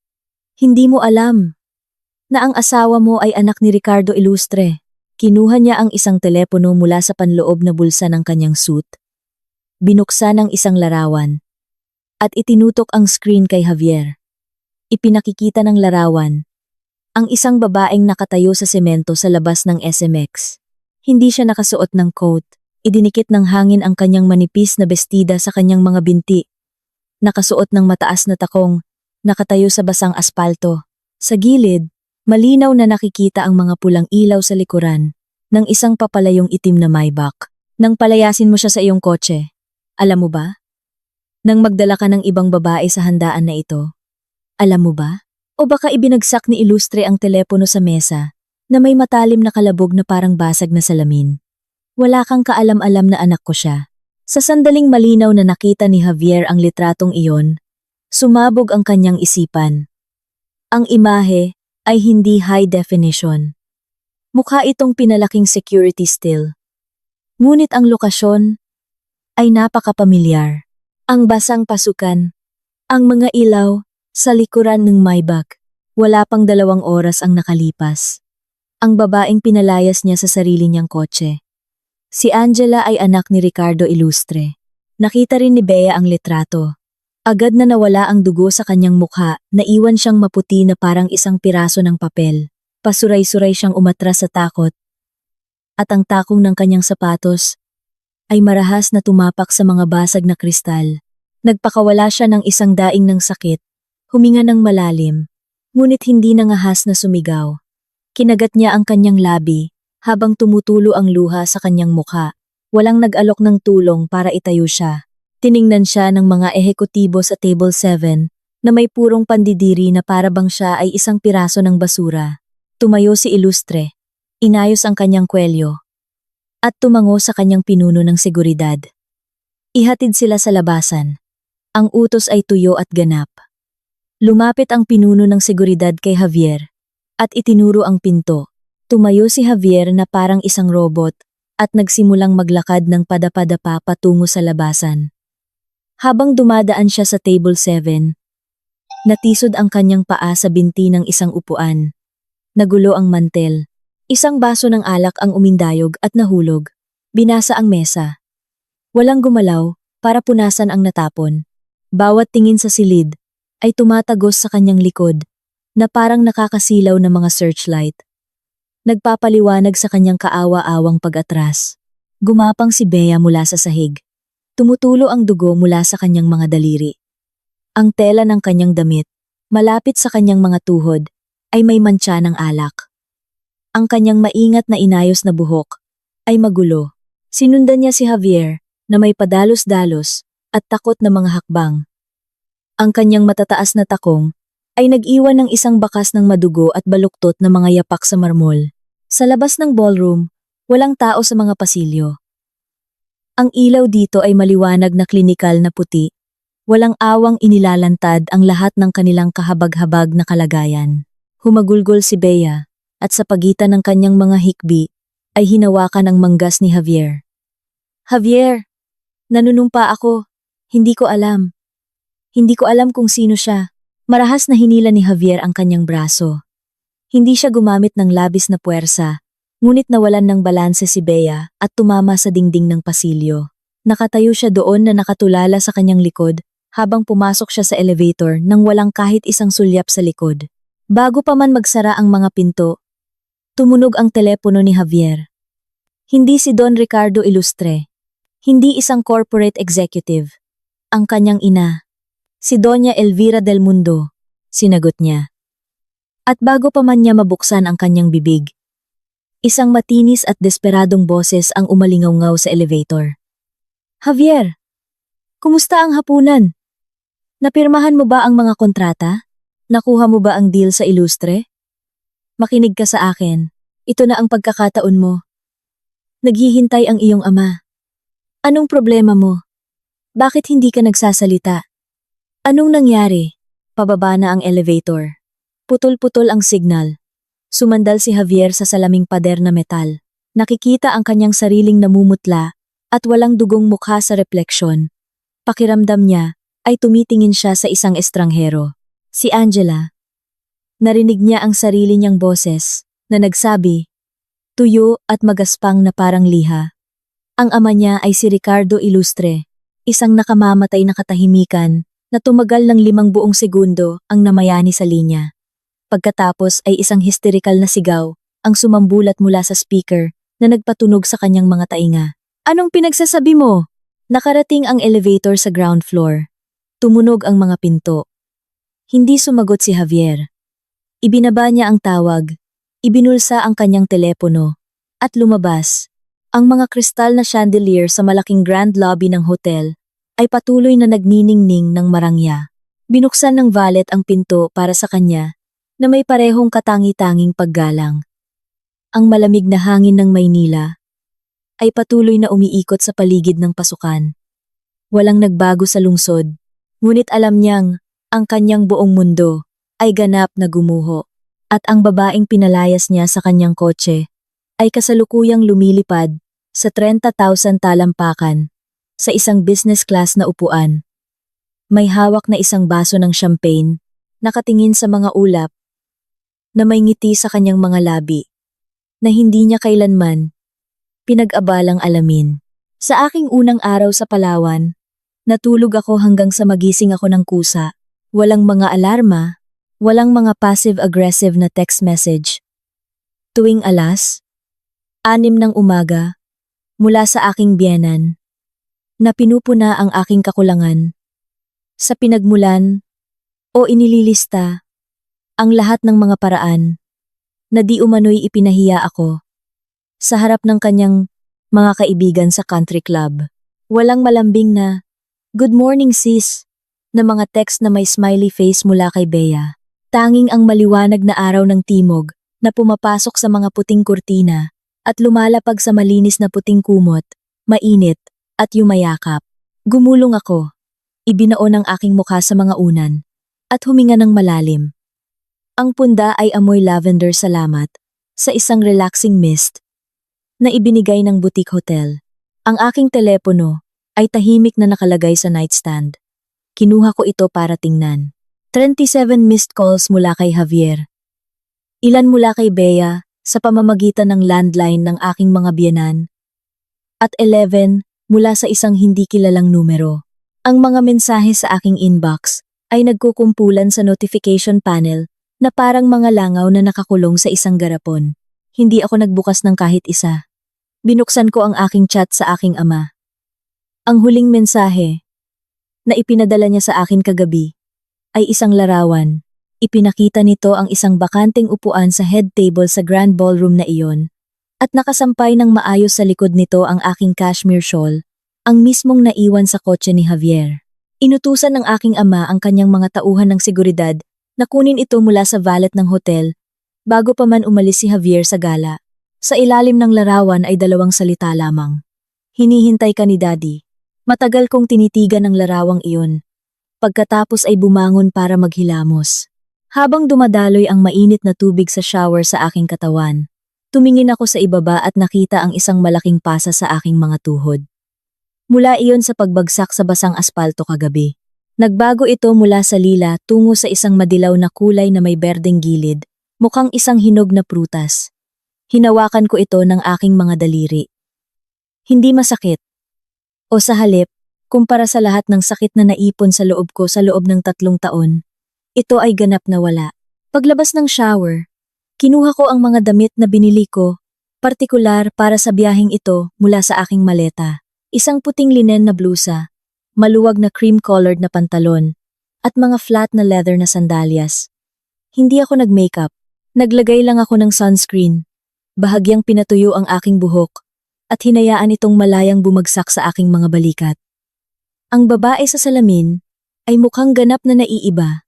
Hindi mo alam na ang asawa mo ay anak ni Ricardo Ilustre. Kinuha niya ang isang telepono mula sa panloob na bulsa ng kanyang suit. Binuksan ang isang larawan at itinutok ang screen kay Javier. Ipinakikita ng larawan ang isang babaeng nakatayo sa semento sa labas ng SMX. Hindi siya nakasuot ng coat. Idinikit ng hangin ang kanyang manipis na bestida sa kanyang mga binti. Nakasuot ng mataas na takong, nakatayo sa basang aspalto. Sa gilid, malinaw na nakikita ang mga pulang ilaw sa likuran ng isang papalayong itim na Maybach. Nang palayasin mo siya sa iyong kotse, alam mo ba? Nang magdala ka ng ibang babae sa handaan na ito, alam mo ba? O baka ibinagsak ni Ilustre ang telepono sa mesa na may matalim na kalabog na parang basag na salamin. Wala kang kaalam-alam na anak ko siya. Sa sandaling malinaw na nakita ni Javier ang litratong iyon, sumabog ang kanyang isipan. Ang imahe ay hindi high definition. Mukha itong pinalaking security still. Ngunit ang lokasyon ay napakapamilyar. Ang basang pasukan, ang mga ilaw sa likuran ng Maybach. Wala pang 2 oras ang nakalipas. Ang babaeng pinalayas niya sa sarili niyang kotse. Si Angela ay anak ni Ricardo Ilustre. Nakita rin ni Bea ang litrato. Agad na nawala ang dugo sa kanyang mukha, naiwan siyang maputi na parang isang piraso ng papel. Pasuray-suray siyang umatras sa takot. At ang takong ng kanyang sapatos ay marahas na tumapak sa mga basag na kristal. Nagpakawala siya ng isang daing ng sakit. Huminga ng malalim, ngunit hindi nangahas na sumigaw. Kinagat niya ang kanyang labi habang tumutulo ang luha sa kanyang mukha. Walang nag-alok ng tulong para itayo siya. Tiningnan siya ng mga ehekutibo sa Table 7 na may purong pandidiri na para bang siya ay isang piraso ng basura. Tumayo si Ilustre, inayos ang kanyang kwelyo, at tumango sa kanyang pinuno ng seguridad. Ihatid sila sa labasan. Ang utos ay tuyo at ganap. Lumapit ang pinuno ng seguridad kay Javier at itinuro ang pinto. Tumayo si Javier na parang isang robot at nagsimulang maglakad ng padapa-dapa patungo sa labasan. Habang dumadaan siya sa Table 7, natisod ang kanyang paa sa binti ng isang upuan. Nagulo ang mantel. Isang baso ng alak ang umindayog at nahulog. Binasa ang mesa. Walang gumalaw para punasan ang natapon. Bawat tingin sa silid ay tumatagos sa kanyang likod na parang nakakasilaw na mga searchlight. Nagpapaliwanag sa kanyang kaawa-awang pag-atras. Gumapang si Bea mula sa sahig. Tumutulo ang dugo mula sa kanyang mga daliri. Ang tela ng kanyang damit, malapit sa kanyang mga tuhod, ay may mantsa ng alak. Ang kanyang maingat na inayos na buhok ay magulo. Sinundan niya si Javier na may padalos-dalos at takot na mga hakbang. Ang kanyang matataas na takong ay nag-iwan ng isang bakas ng madugo at baluktot na mga yapak sa marmol. Sa labas ng ballroom, walang tao sa mga pasilyo. Ang ilaw dito ay maliwanag na klinikal na puti. Walang awang inilalantad ang lahat ng kanilang kahabag-habag na kalagayan. Humagulgol si Bea at sa pagitan ng kanyang mga hikbi ay hinawakan ang manggas ni Javier. Javier, nanunumpa ako. Hindi ko alam. Hindi ko alam kung sino siya. Marahas na hinila ni Javier ang kanyang braso. Hindi siya gumamit ng labis na puwersa. Ngunit nawalan ng balanse si Bea at tumama sa dingding ng pasilyo. Nakatayo siya doon na nakatulala sa kanyang likod habang pumasok siya sa elevator nang walang kahit isang sulyap sa likod. Bago pa man magsara ang mga pinto, tumunog ang telepono ni Javier. Hindi si Don Ricardo Ilustre. Hindi isang corporate executive. Ang kanyang ina, si Doña Elvira del Mundo, sinagot niya. At bago pa man niya mabuksan ang kanyang bibig, isang matinis at desperadong boses ang umalingaw-ngaw sa elevator. Javier, kumusta ang hapunan? Napirmahan mo ba ang mga kontrata? Nakuha mo ba ang deal sa Ilustre? Makinig ka sa akin. Ito na ang pagkakataon mo. Naghihintay ang iyong ama. Anong problema mo? Bakit hindi ka nagsasalita? Anong nangyari? Pababa na ang elevator. Putol-putol ang signal. Sumandal si Javier sa salaming pader na metal. Nakikita ang kanyang sariling namumutla at walang dugong mukha sa refleksyon. Pakiramdam niya ay tumitingin siya sa isang estranghero. Si Angela. Narinig niya ang sarili niyang boses na nagsabi, tuyo at magaspang na parang liha. Ang ama niya ay si Ricardo Ilustre, isang nakamamatay na katahimikan na tumagal ng 5 buong segundo ang namayani sa linya. Pagkatapos ay isang hysterikal na sigaw ang sumambulat mula sa speaker na nagpatunog sa kanyang mga tainga. Anong pinagsasabi mo? Nakarating ang elevator sa ground floor. Tumunog ang mga pinto. Hindi sumagot si Javier. Ibinaba niya ang tawag, ibinulsa ang kanyang telepono, at lumabas. Ang mga kristal na chandelier sa malaking grand lobby ng hotel ay patuloy na nagniningning ng marangya. Binuksan ng valet ang pinto para sa kanya na may parehong katangi-tanging paggalang. Ang malamig na hangin ng Maynila ay patuloy na umiikot sa paligid ng pasukan. Walang nagbago sa lungsod, ngunit alam niyang ang kanyang buong mundo ay ganap na gumuho, at ang babaeng pinalayas niya sa kanyang kotse ay kasalukuyang lumilipad sa 30,000 talampakan sa isang business class na upuan. May hawak na isang baso ng champagne, nakatingin sa mga ulap, na may ngiti sa kanyang mga labi, na hindi niya kailanman pinag-abalang alamin. Sa aking unang araw sa Palawan, Natulog ako hanggang sa magising ako ng kusa. Walang mga alarma, walang mga passive-aggressive na text message. Tuwing 6:00 ng umaga, mula sa aking biyenan, na pinupuna ang aking kakulangan. Sa pinagmulan o inililista ang lahat ng mga paraan na di umano'y ipinahiya ako sa harap ng kanyang mga kaibigan sa country club. Walang malambing na, "Good morning sis," na mga text na may smiley face mula kay Bea. Tanging ang maliwanag na araw ng timog na pumapasok sa mga puting kurtina at lumalapag sa malinis na puting kumot, mainit at yumayakap. Gumulong ako, ibinaon ang aking mukha sa mga unan at huminga ng malalim. Ang punda ay amoy lavender salamat sa isang relaxing mist na ibinigay ng boutique hotel. Ang aking telepono ay tahimik na nakalagay sa nightstand. Kinuha ko ito para tingnan. 37 missed calls mula kay Javier. Ilan mula kay Bea sa pamamagitan ng landline ng aking mga biyenan. At 11 mula sa isang hindi kilalang numero. Ang mga mensahe sa aking inbox ay nagkukumpulan sa notification panel na parang mga langaw na nakakulong sa isang garapon. Hindi ako nagbukas ng kahit isa. Binuksan ko ang aking chat sa aking ama. Ang huling mensahe na ipinadala niya sa akin kagabi ay isang larawan. Ipinakita nito ang isang bakanteng upuan sa head table sa grand ballroom na iyon at nakasampay ng maayos sa likod nito ang aking cashmere shawl, ang mismong naiwan sa kotse ni Javier. Inutusan ng aking ama ang kanyang mga tauhan ng seguridad na kunin ito mula sa valet ng hotel bago pa man umalis si Javier sa gala. Sa ilalim ng larawan ay 2 salita lamang. "Hinihintay ka ni Daddy." Matagal kong tinitigan ang larawang iyon. Pagkatapos ay bumangon para maghilamos. Habang dumadaloy ang mainit na tubig sa shower sa aking katawan, tumingin ako sa ibaba at nakita ang isang malaking pasa sa aking mga tuhod. Mula iyon sa pagbagsak sa basang aspalto kagabi. Nagbago ito mula sa lila tungo sa isang madilaw na kulay na may berdeng gilid, mukhang isang hinog na prutas. Hinawakan ko ito ng aking mga daliri. Hindi masakit. O sa halip, kumpara sa lahat ng sakit na naipon sa loob ko sa loob ng 3 taon, ito ay ganap na wala. Paglabas ng shower, kinuha ko ang mga damit na binili ko, partikular para sa biyaheng ito mula sa aking maleta. Isang puting linen na blusa, maluwag na cream-colored na pantalon, at mga flat na leather na sandalyas. Hindi ako nag-makeup. Naglagay lang ako ng sunscreen. Bahagyang pinatuyo ang aking buhok at hinayaan itong malayang bumagsak sa aking mga balikat. Ang babae sa salamin ay mukhang ganap na naiiba.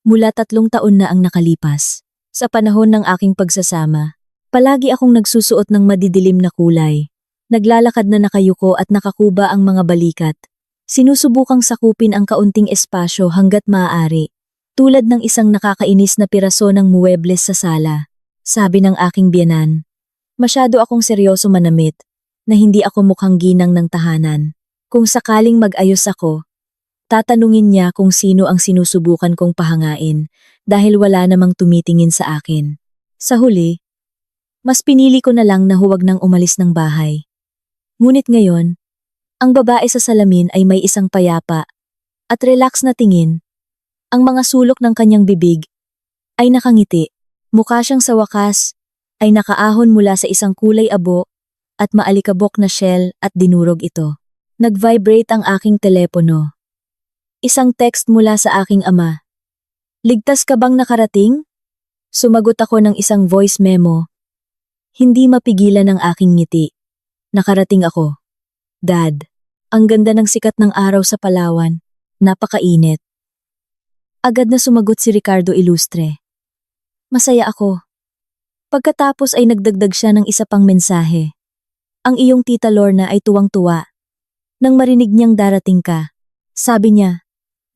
Mula 3 taon na ang nakalipas. Sa panahon ng aking pagsasama, palagi akong nagsusuot ng madidilim na kulay. Naglalakad na nakayuko at nakakuba ang mga balikat. Sinusubukang sakupin ang kaunting espasyo hanggat maaari, tulad ng isang nakakainis na piraso ng muwebles sa sala. Sabi ng aking biyenan, masyado akong seryoso manamit, na hindi ako mukhang ginang ng tahanan. Kung sakaling mag-ayos ako, tatanungin niya kung sino ang sinusubukan kong pahangain dahil wala namang tumitingin sa akin. Sa huli, mas pinili ko na lang na huwag nang umalis ng bahay. Ngunit ngayon, ang babae sa salamin ay may isang payapa at relax na tingin. Ang mga sulok ng kanyang bibig ay nakangiti. Mukha siyang sa wakas ay nakaahon mula sa isang kulay abo at maalikabok na shell at dinurog ito. Nag-vibrate ang aking telepono. Isang text mula sa aking ama. "Ligtas ka bang nakarating?" Sumagot ako ng isang voice memo. Hindi mapigilan ang aking ngiti. Nakarating ako. "Dad, ang ganda ng sikat ng araw sa Palawan. Napakainit." Agad na sumagot si Ricardo Ilustre. Masaya ako. Pagkatapos ay nagdagdag siya ng isa pang mensahe. "Ang iyong tita Lorna ay tuwang-tuwa. Nang marinig niyang darating ka, sabi niya,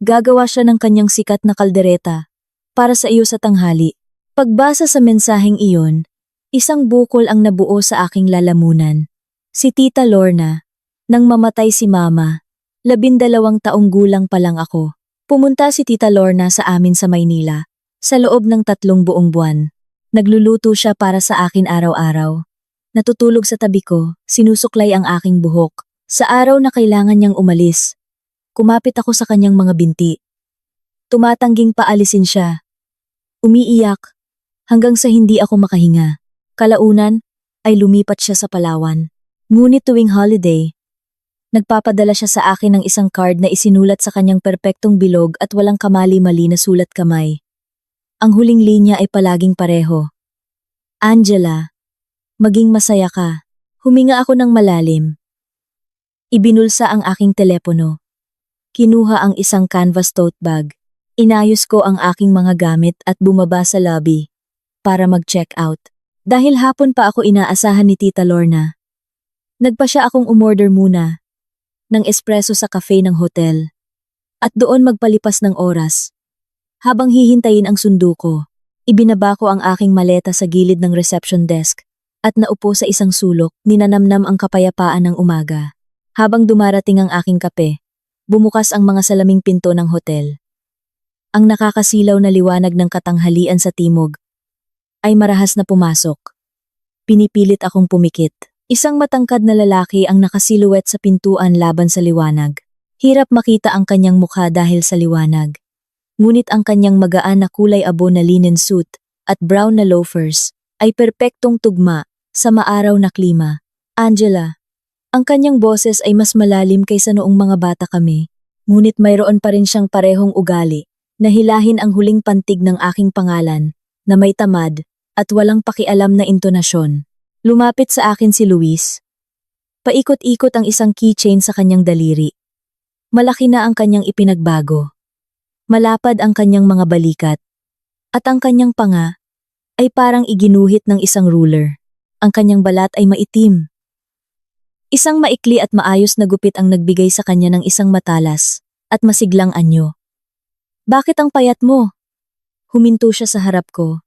gagawa siya ng kanyang sikat na kaldereta para sa iyo sa tanghali." Pagbasa sa mensaheng iyon, isang bukol ang nabuo sa aking lalamunan. Si Tita Lorna, nang mamatay si Mama, 12 taong gulang pa lang ako. Pumunta si Tita Lorna sa amin sa Maynila. Sa loob ng 3 buong buwan, nagluluto siya para sa akin araw-araw. Natutulog sa tabi ko, sinusuklay ang aking buhok. Sa araw na kailangan niyang umalis, Kumapit ako sa kanyang mga binti. Tumatangging paalisin siya. Umiiyak, hanggang sa hindi ako makahinga. Kalaunan, ay lumipat siya sa Palawan. Ngunit tuwing holiday, nagpapadala siya sa akin ng isang card na isinulat sa kanyang perpektong bilog at walang kamali-mali na sulat kamay. Ang huling linya ay palaging pareho. Angela, maging masaya ka. Huminga ako ng malalim. Ibinulsa ang aking telepono. Kinuha ang isang canvas tote bag. Inayos ko ang aking mga gamit at bumaba sa lobby para mag-check out. Dahil hapon pa ako inaasahan ni Tita Lorna. Nagpasya akong umorder muna ng espresso sa cafe ng hotel at doon magpalipas ng oras. Habang hihintayin ang sundo ko, ibinaba ko ang aking maleta sa gilid ng reception desk at naupo sa isang sulok, ninanamnam ang kapayapaan ng umaga. Habang dumarating ang aking kape, bumukas ang mga salaming pinto ng hotel. Ang nakakasilaw na liwanag ng katanghalian sa timog ay marahas na pumasok. Pinipilit akong pumikit. Isang matangkad na lalaki ang nakasiluwet sa pintuan laban sa liwanag. Hirap makita ang kanyang mukha dahil sa liwanag. Ngunit ang kanyang magaan na kulay abo na linen suit at brown na loafers ay perpektong tugma sa maaraw na klima. Angela, ang kanyang boses ay mas malalim kaysa noong mga bata kami, ngunit mayroon pa rin siyang parehong ugali. Nahilahin ang huling pantig ng aking pangalan, na may tamad, at walang pakialam na intonasyon. Lumapit sa akin si Luis. Paikot-ikot ang isang keychain sa kanyang daliri. Malaki na ang kanyang ipinagbago. Malapad ang kanyang mga balikat. At ang kanyang panga ay parang iginuhit ng isang ruler. Ang kanyang balat ay maitim. Isang maikli at maayos na gupit ang nagbigay sa kanya ng isang matalas at masiglang anyo. Bakit ang payat mo? Huminto siya sa harap ko.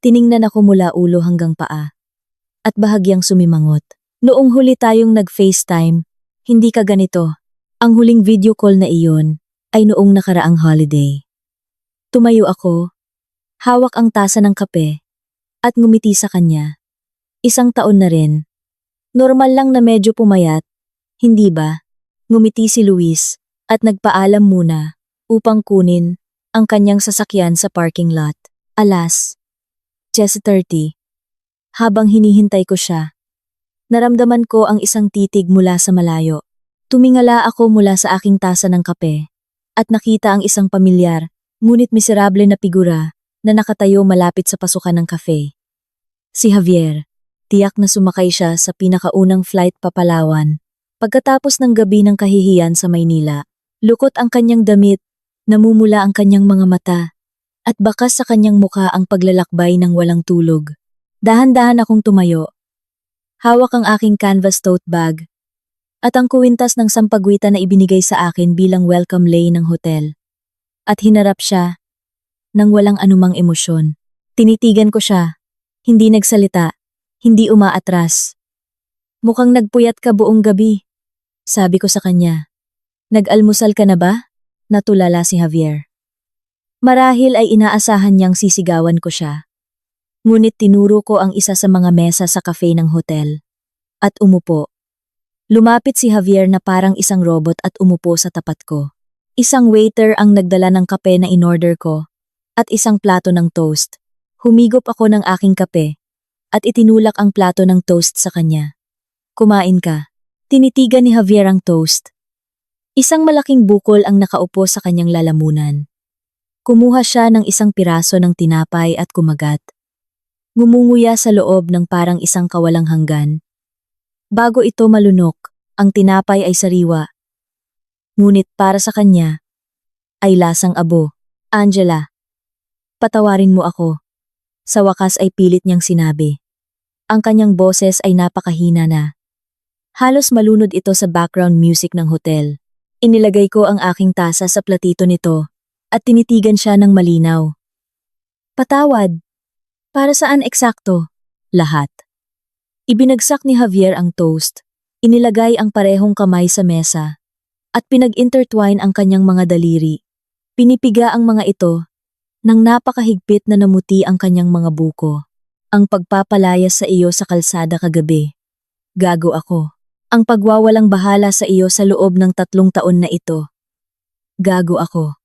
Tiningnan ako mula ulo hanggang paa. At bahagyang sumimangot. Noong huli tayong nag-FaceTime, hindi ka ganito. Ang huling video call na iyon ay noong nakaraang holiday. Tumayo ako, hawak ang tasa ng kape, at ngumiti sa kanya. Isang taon na rin. Normal lang na medyo pumayat, hindi ba? Ngumiti si Luis at nagpaalam muna upang kunin ang kanyang sasakyan sa parking lot. Alas, 10:30. Habang hinihintay ko siya, naramdaman ko ang isang titig mula sa malayo. Tumingala ako mula sa aking tasa ng kape at nakita ang isang pamilyar, ngunit miserable na figura na nakatayo malapit sa pasukan ng cafe. Si Javier, tiyak na sumakay siya sa pinakaunang flight pa Palawan. Pagkatapos ng gabi ng kahihiyan sa Maynila, lukot ang kanyang damit, namumula ang kanyang mga mata, at bakas sa kanyang mukha ang paglalakbay ng walang tulog. Dahan-dahan akong tumayo. Hawak ang aking canvas tote bag at ang kuwintas ng sampagwita na ibinigay sa akin bilang welcome lei ng hotel. At hinarap siya nang walang anumang emosyon. Tinitigan ko siya, hindi nagsalita, hindi umaatras. Mukhang nagpuyat ka buong gabi, sabi ko sa kanya. Nag-almusal ka na ba? Natulala si Javier. Marahil ay inaasahan niyang sisigawan ko siya. Ngunit tinuro ko ang isa sa mga mesa sa cafe ng hotel. At umupo. Lumapit si Javier na parang isang robot at umupo sa tapat ko. Isang waiter ang nagdala ng kape na inorder ko at isang plato ng toast. Humigop ako ng aking kape at itinulak ang plato ng toast sa kanya. Kumain ka. Tinitigan ni Javier ang toast. Isang malaking bukol ang nakaupo sa kanyang lalamunan. Kumuha siya ng isang piraso ng tinapay at kumagat. Ngumunguya sa loob ng parang isang kawalang hanggan. Bago ito malunok, ang tinapay ay sariwa. Ngunit para sa kanya, ay lasang abo. Angela, patawarin mo ako. Sa wakas ay pilit niyang sinabi. Ang kanyang boses ay napakahina na. Halos malunod ito sa background music ng hotel. Inilagay ko ang aking tasa sa platito nito at tinitigan siya ng malinaw. Patawad. Para saan eksakto? Lahat. Ibinagsak ni Javier ang toast, inilagay ang parehong kamay sa mesa, at pinag-intertwine ang kanyang mga daliri. Pinipiga ang mga ito, nang napakahigpit na namuti ang kanyang mga buko. Ang pagpapalayas sa iyo sa kalsada kagabi. Gago ako. Ang pagwawalang bahala sa iyo sa loob ng 3 taon na ito. Gago ako.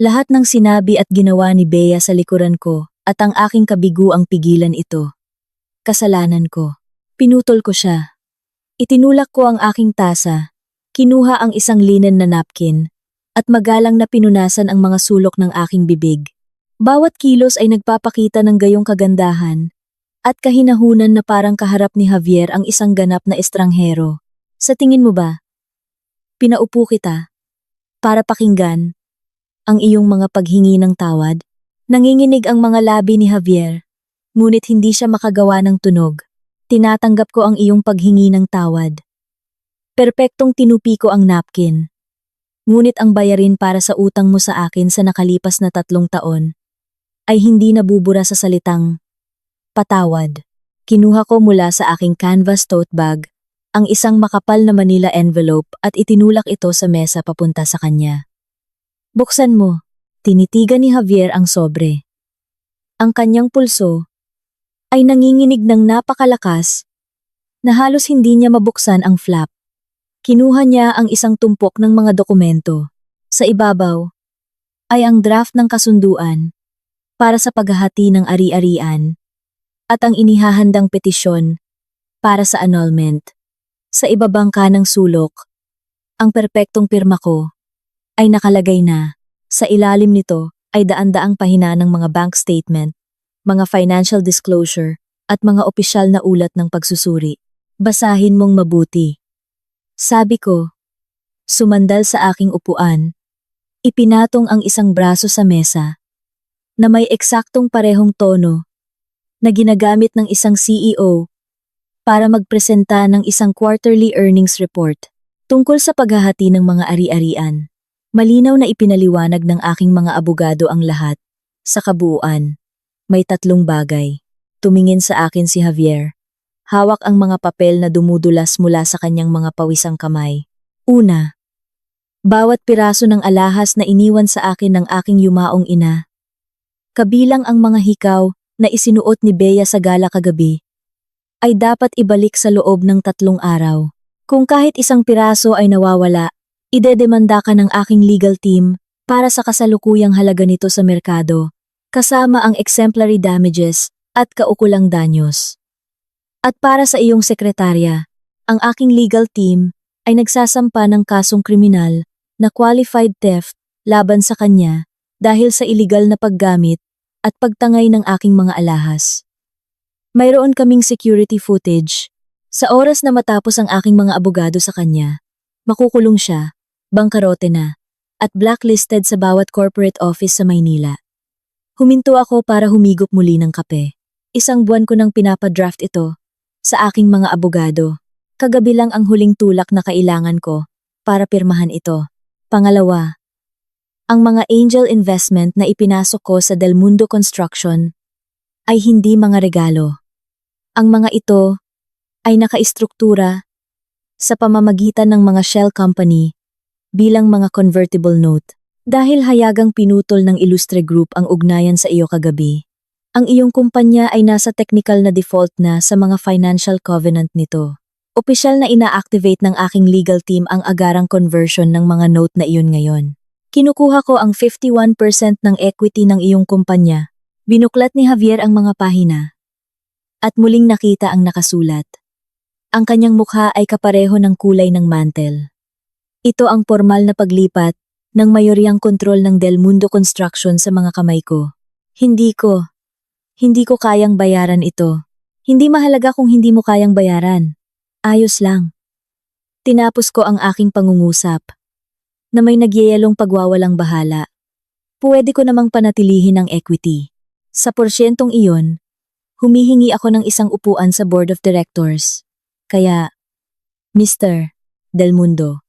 Lahat ng sinabi at ginawa ni Bea sa likuran ko at ang aking kabiguang pigilan ito. Kasalanan ko. Pinutol ko siya. Itinulak ko ang aking tasa, kinuha ang isang linen na napkin, at magalang na pinunasan ang mga sulok ng aking bibig. Bawat kilos ay nagpapakita ng gayong kagandahan, at kahinahunan na parang kaharap ni Javier ang isang ganap na estranghero. Sa tingin mo ba? Pinaupo kita para pakinggan ang iyong mga paghingi ng tawad. Nanginginig ang mga labi ni Javier, ngunit hindi siya makagawa ng tunog. Tinatanggap ko ang iyong paghingi ng tawad. Perpektong tinupi ko ang napkin. Ngunit ang bayarin para sa utang mo sa akin sa nakalipas na 3 taon ay hindi nabubura sa salitang patawad. Kinuha ko mula sa aking canvas tote bag ang isang makapal na Manila envelope at itinulak ito sa mesa papunta sa kanya. Buksan mo. Tinitigan ni Javier ang sobre. Ang kanyang pulso ay nanginginig ng napakalakas na halos hindi niya mabuksan ang flap. Kinuha niya ang isang tumpok ng mga dokumento. Sa ibabaw ay ang draft ng kasunduan para sa paghahati ng ari-arian at ang inihahandang petisyon para sa annulment. Sa ibabang kanang sulok, ang perpektong pirma ko ay nakalagay na. Sa ilalim nito ay daan-daang pahina ng mga bank statement, mga financial disclosure, at mga opisyal na ulat ng pagsusuri. Basahin mong mabuti. Sabi ko, sumandal sa aking upuan, ipinatong ang isang braso sa mesa, na may eksaktong parehong tono, na ginagamit ng isang CEO para magpresenta ng isang quarterly earnings report tungkol sa paghahati ng mga ari-arian. Malinaw na ipinaliwanag ng aking mga abogado ang lahat. Sa kabuuan, may 3 bagay. Tumingin sa akin si Javier. Hawak ang mga papel na dumudulas mula sa kanyang mga pawisang kamay. Una, bawat piraso ng alahas na iniwan sa akin ng aking yumaong ina. Kabilang ang mga hikaw na isinuot ni Bea sa gala kagabi, ay dapat ibalik sa loob ng 3 araw. Kung kahit isang piraso ay nawawala, idedemanda ka ng aking legal team para sa kasalukuyang halaga nito sa merkado, kasama ang exemplary damages at kaukulang danyos. At para sa iyong sekretarya, ang aking legal team ay nagsasampa ng kasong kriminal na qualified theft laban sa kanya dahil sa iligal na paggamit at pagtangay ng aking mga alahas. Mayroon kaming security footage. Sa oras na matapos ang aking mga abogado sa kanya, makukulong siya, bangkarote na, at blacklisted sa bawat corporate office sa Maynila. Huminto ako para humigop muli ng kape. 1 buwan ko nang pinapadraft ito sa aking mga abogado. Kagabi lang ang huling tulak na kailangan ko para pirmahan ito. Pangalawa, ang mga angel investment na ipinasok ko sa Del Mundo Construction ay hindi mga regalo. Ang mga ito ay nakaistruktura sa pamamagitan ng mga shell company bilang mga convertible note. Dahil hayagang pinutol ng Illustre Group ang ugnayan sa iyo kagabi, ang iyong kumpanya ay nasa technical na default na sa mga financial covenant nito. Opisyal na ina-activate ng aking legal team ang agarang conversion ng mga note na iyon ngayon. Kinukuha ko ang 51% ng equity ng iyong kumpanya. Binuklat ni Javier ang mga pahina. At muling nakita ang nakasulat. Ang kanyang mukha ay kapareho ng kulay ng mantel. Ito ang formal na paglipat ng mayoryang kontrol ng Del Mundo Construction sa mga kamay ko. Hindi ko kayang bayaran ito. Hindi mahalaga kung hindi mo kayang bayaran. Ayos lang. Tinapos ko ang aking pangungusap na may nagyayalong pagwawalang bahala. Pwede ko namang panatilihin ang equity. Sa porsyentong iyon, humihingi ako ng isang upuan sa board of directors. Kaya, Mr. Del Mundo,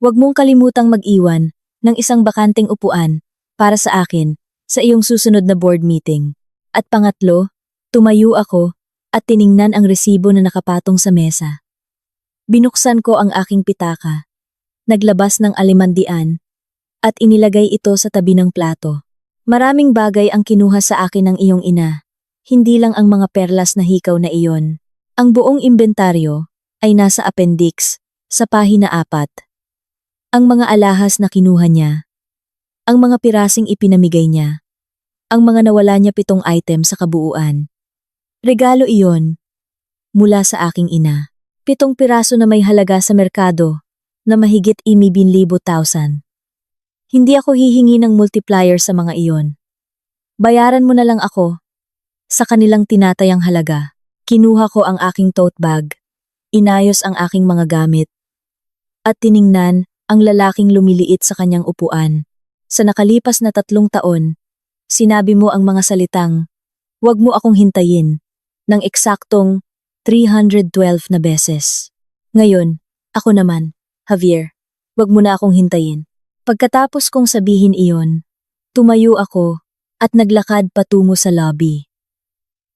huwag mong kalimutang mag-iwan ng isang bakanteng upuan para sa akin sa iyong susunod na board meeting. At pangatlo, tumayo ako at tiningnan ang resibo na nakapatong sa mesa. Binuksan ko ang aking pitaka, naglabas ng 500 at inilagay ito sa tabi ng plato. Maraming bagay ang kinuha sa akin ng iyong ina, hindi lang ang mga perlas na hikaw na iyon. Ang buong inventaryo ay nasa appendix sa pahina 4. Ang mga alahas na kinuha niya ang mga pirasing ipinamigay niya. Ang mga nawala niya 7 item sa kabuuan. Regalo iyon mula sa aking ina. 7 piraso na may halaga sa merkado na mahigit 1,000,000. Hindi ako hihingi ng multiplier sa mga iyon. Bayaran mo na lang ako sa kanilang tinatayang halaga. Kinuha ko ang aking tote bag, inayos ang aking mga gamit, at tiningnan ang lalaking lumiliit sa kanyang upuan. Sa nakalipas na 3 taon, sinabi mo ang mga salitang, "Huwag mo akong hintayin," ng eksaktong 312 na beses. Ngayon, ako naman, Javier, "Huwag mo na akong hintayin." Pagkatapos kong sabihin iyon, tumayo ako at naglakad patungo sa lobby.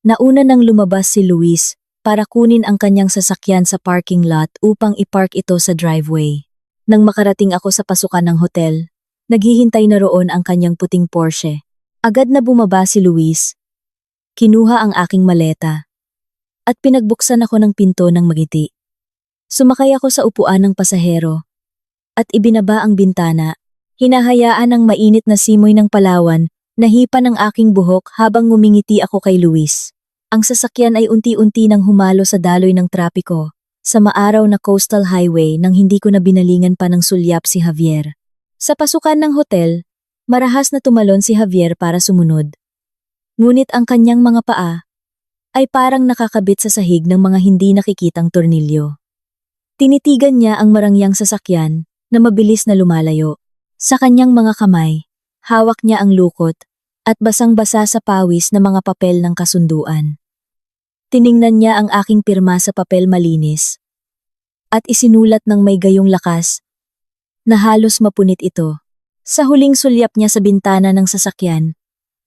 Nauna nang lumabas si Luis para kunin ang kanyang sasakyan sa parking lot upang ipark ito sa driveway. Nang makarating ako sa pasukan ng hotel, naghihintay na roon ang kanyang puting Porsche. Agad na bumaba si Luis, kinuha ang aking maleta, at pinagbuksan ako ng pinto ng magiti. Sumakay ako sa upuan ng pasahero, at ibinaba ang bintana, hinahayaan ng mainit na simoy ng Palawan, nahipan ang aking buhok habang ngumingiti ako kay Luis. Ang sasakyan ay unti-unti nang humalo sa daloy ng trapiko, sa maaraw na coastal highway nang hindi ko na binalingan pa ng sulyap si Javier. Sa pasukan ng hotel, marahas na tumalon si Javier para sumunod. Ngunit ang kanyang mga paa ay parang nakakabit sa sahig ng mga hindi nakikitang tornilyo. Tinitigan niya ang marangyang sasakyan na mabilis na lumalayo. Sa kanyang mga kamay, hawak niya ang lukot at basang-basa sa pawis na mga papel ng kasunduan. Tiningnan niya ang aking pirma sa papel malinis at isinulat ng may gayong lakas na halos mapunit ito. Sa huling sulyap niya sa bintana ng sasakyan,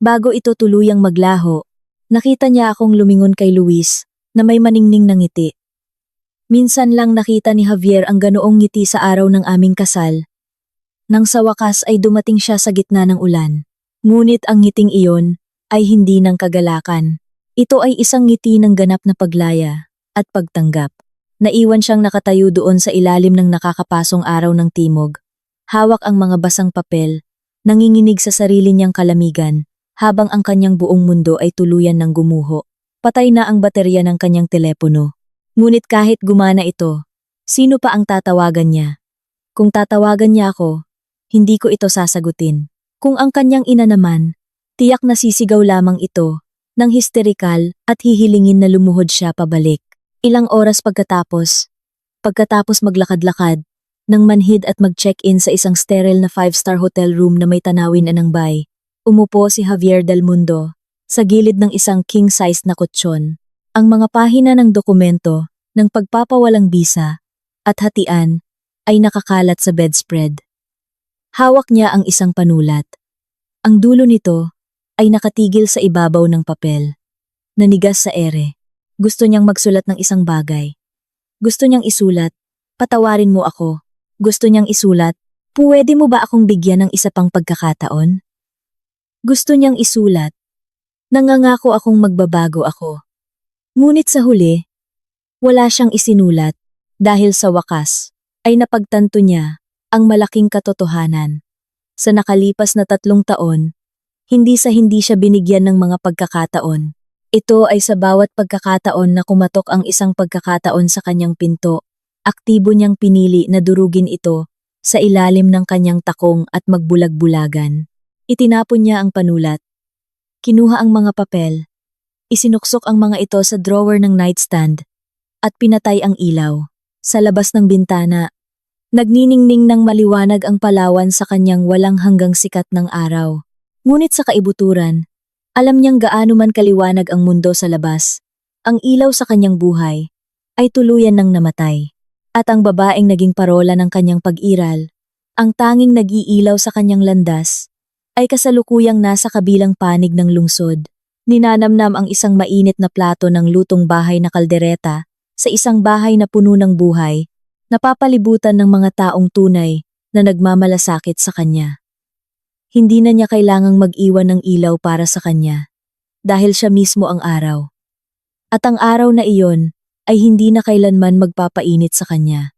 bago ito tuluyang maglaho, nakita niya akong lumingon kay Luis na may maningning na ngiti. Minsan lang nakita ni Javier ang ganoong ngiti sa araw ng aming kasal. Nang sa wakas ay dumating siya sa gitna ng ulan. Ngunit ang ngiting iyon ay hindi ng kagalakan. Ito ay isang ngiti ng ganap na paglaya at pagtanggap. Naiwan siyang nakatayo doon sa ilalim ng nakakapasong araw ng timog. Hawak ang mga basang papel, nanginginig sa sarili niyang kalamigan, habang ang kanyang buong mundo ay tuluyan ng gumuho. Patay na ang baterya ng kanyang telepono. Ngunit kahit gumana ito, sino pa ang tatawagan niya? Kung tatawagan niya ako, hindi ko ito sasagutin. Kung ang kanyang ina naman, tiyak na sisigaw lamang ito, ng histerikal at hihilingin na lumuhod siya pabalik. Ilang oras pagkatapos maglakad-lakad, nang manhid at mag-check-in sa isang sterile na 5-star hotel room na may tanawin ng bay, umupo si Javier Del Mundo sa gilid ng isang king-size na kutsyon. Ang mga pahina ng dokumento ng pagpapawalang bisa at hatian ay nakakalat sa bedspread. Hawak niya ang isang panulat. Ang dulo nito ay nakatigil sa ibabaw ng papel. Nanigas sa ere. Gusto niyang magsulat ng isang bagay. Gusto niyang isulat, "Patawarin mo ako." Gusto niyang isulat, "Puwede mo ba akong bigyan ng isa pang pagkakataon?" Gusto niyang isulat, "Nangangako akong magbabago ako." Ngunit sa huli, wala siyang isinulat dahil sa wakas ay napagtanto niya ang malaking katotohanan. Sa nakalipas na 3 taon, hindi siya binigyan ng mga pagkakataon. Ito ay sa bawat pagkakataon na kumatok ang isang pagkakataon sa kanyang pinto, aktibo niyang pinili na durugin ito sa ilalim ng kanyang takong at magbulag-bulagan. Itinapon niya ang panulat. Kinuha ang mga papel, isinuksok ang mga ito sa drawer ng nightstand, at pinatay ang ilaw. Sa labas ng bintana, nagniningning ng maliwanag ang Palawan sa kanyang walang hanggang sikat ng araw. Ngunit sa kaibuturan, alam niyang gaano man kaliwanag ang mundo sa labas, ang ilaw sa kanyang buhay ay tuluyan ng namatay. At ang babaeng naging parola ng kanyang pag-iral, ang tanging nag-iilaw sa kanyang landas, ay kasalukuyang nasa kabilang panig ng lungsod. Ninanamnam ang isang mainit na plato ng lutong bahay na kaldereta sa isang bahay na puno ng buhay, napapalibutan ng mga taong tunay na nagmamalasakit sa kanya. Hindi na niya kailangang mag-iwan ng ilaw para sa kanya, dahil siya mismo ang araw. At ang araw na iyon ay hindi na kailanman magpapainit sa kanya.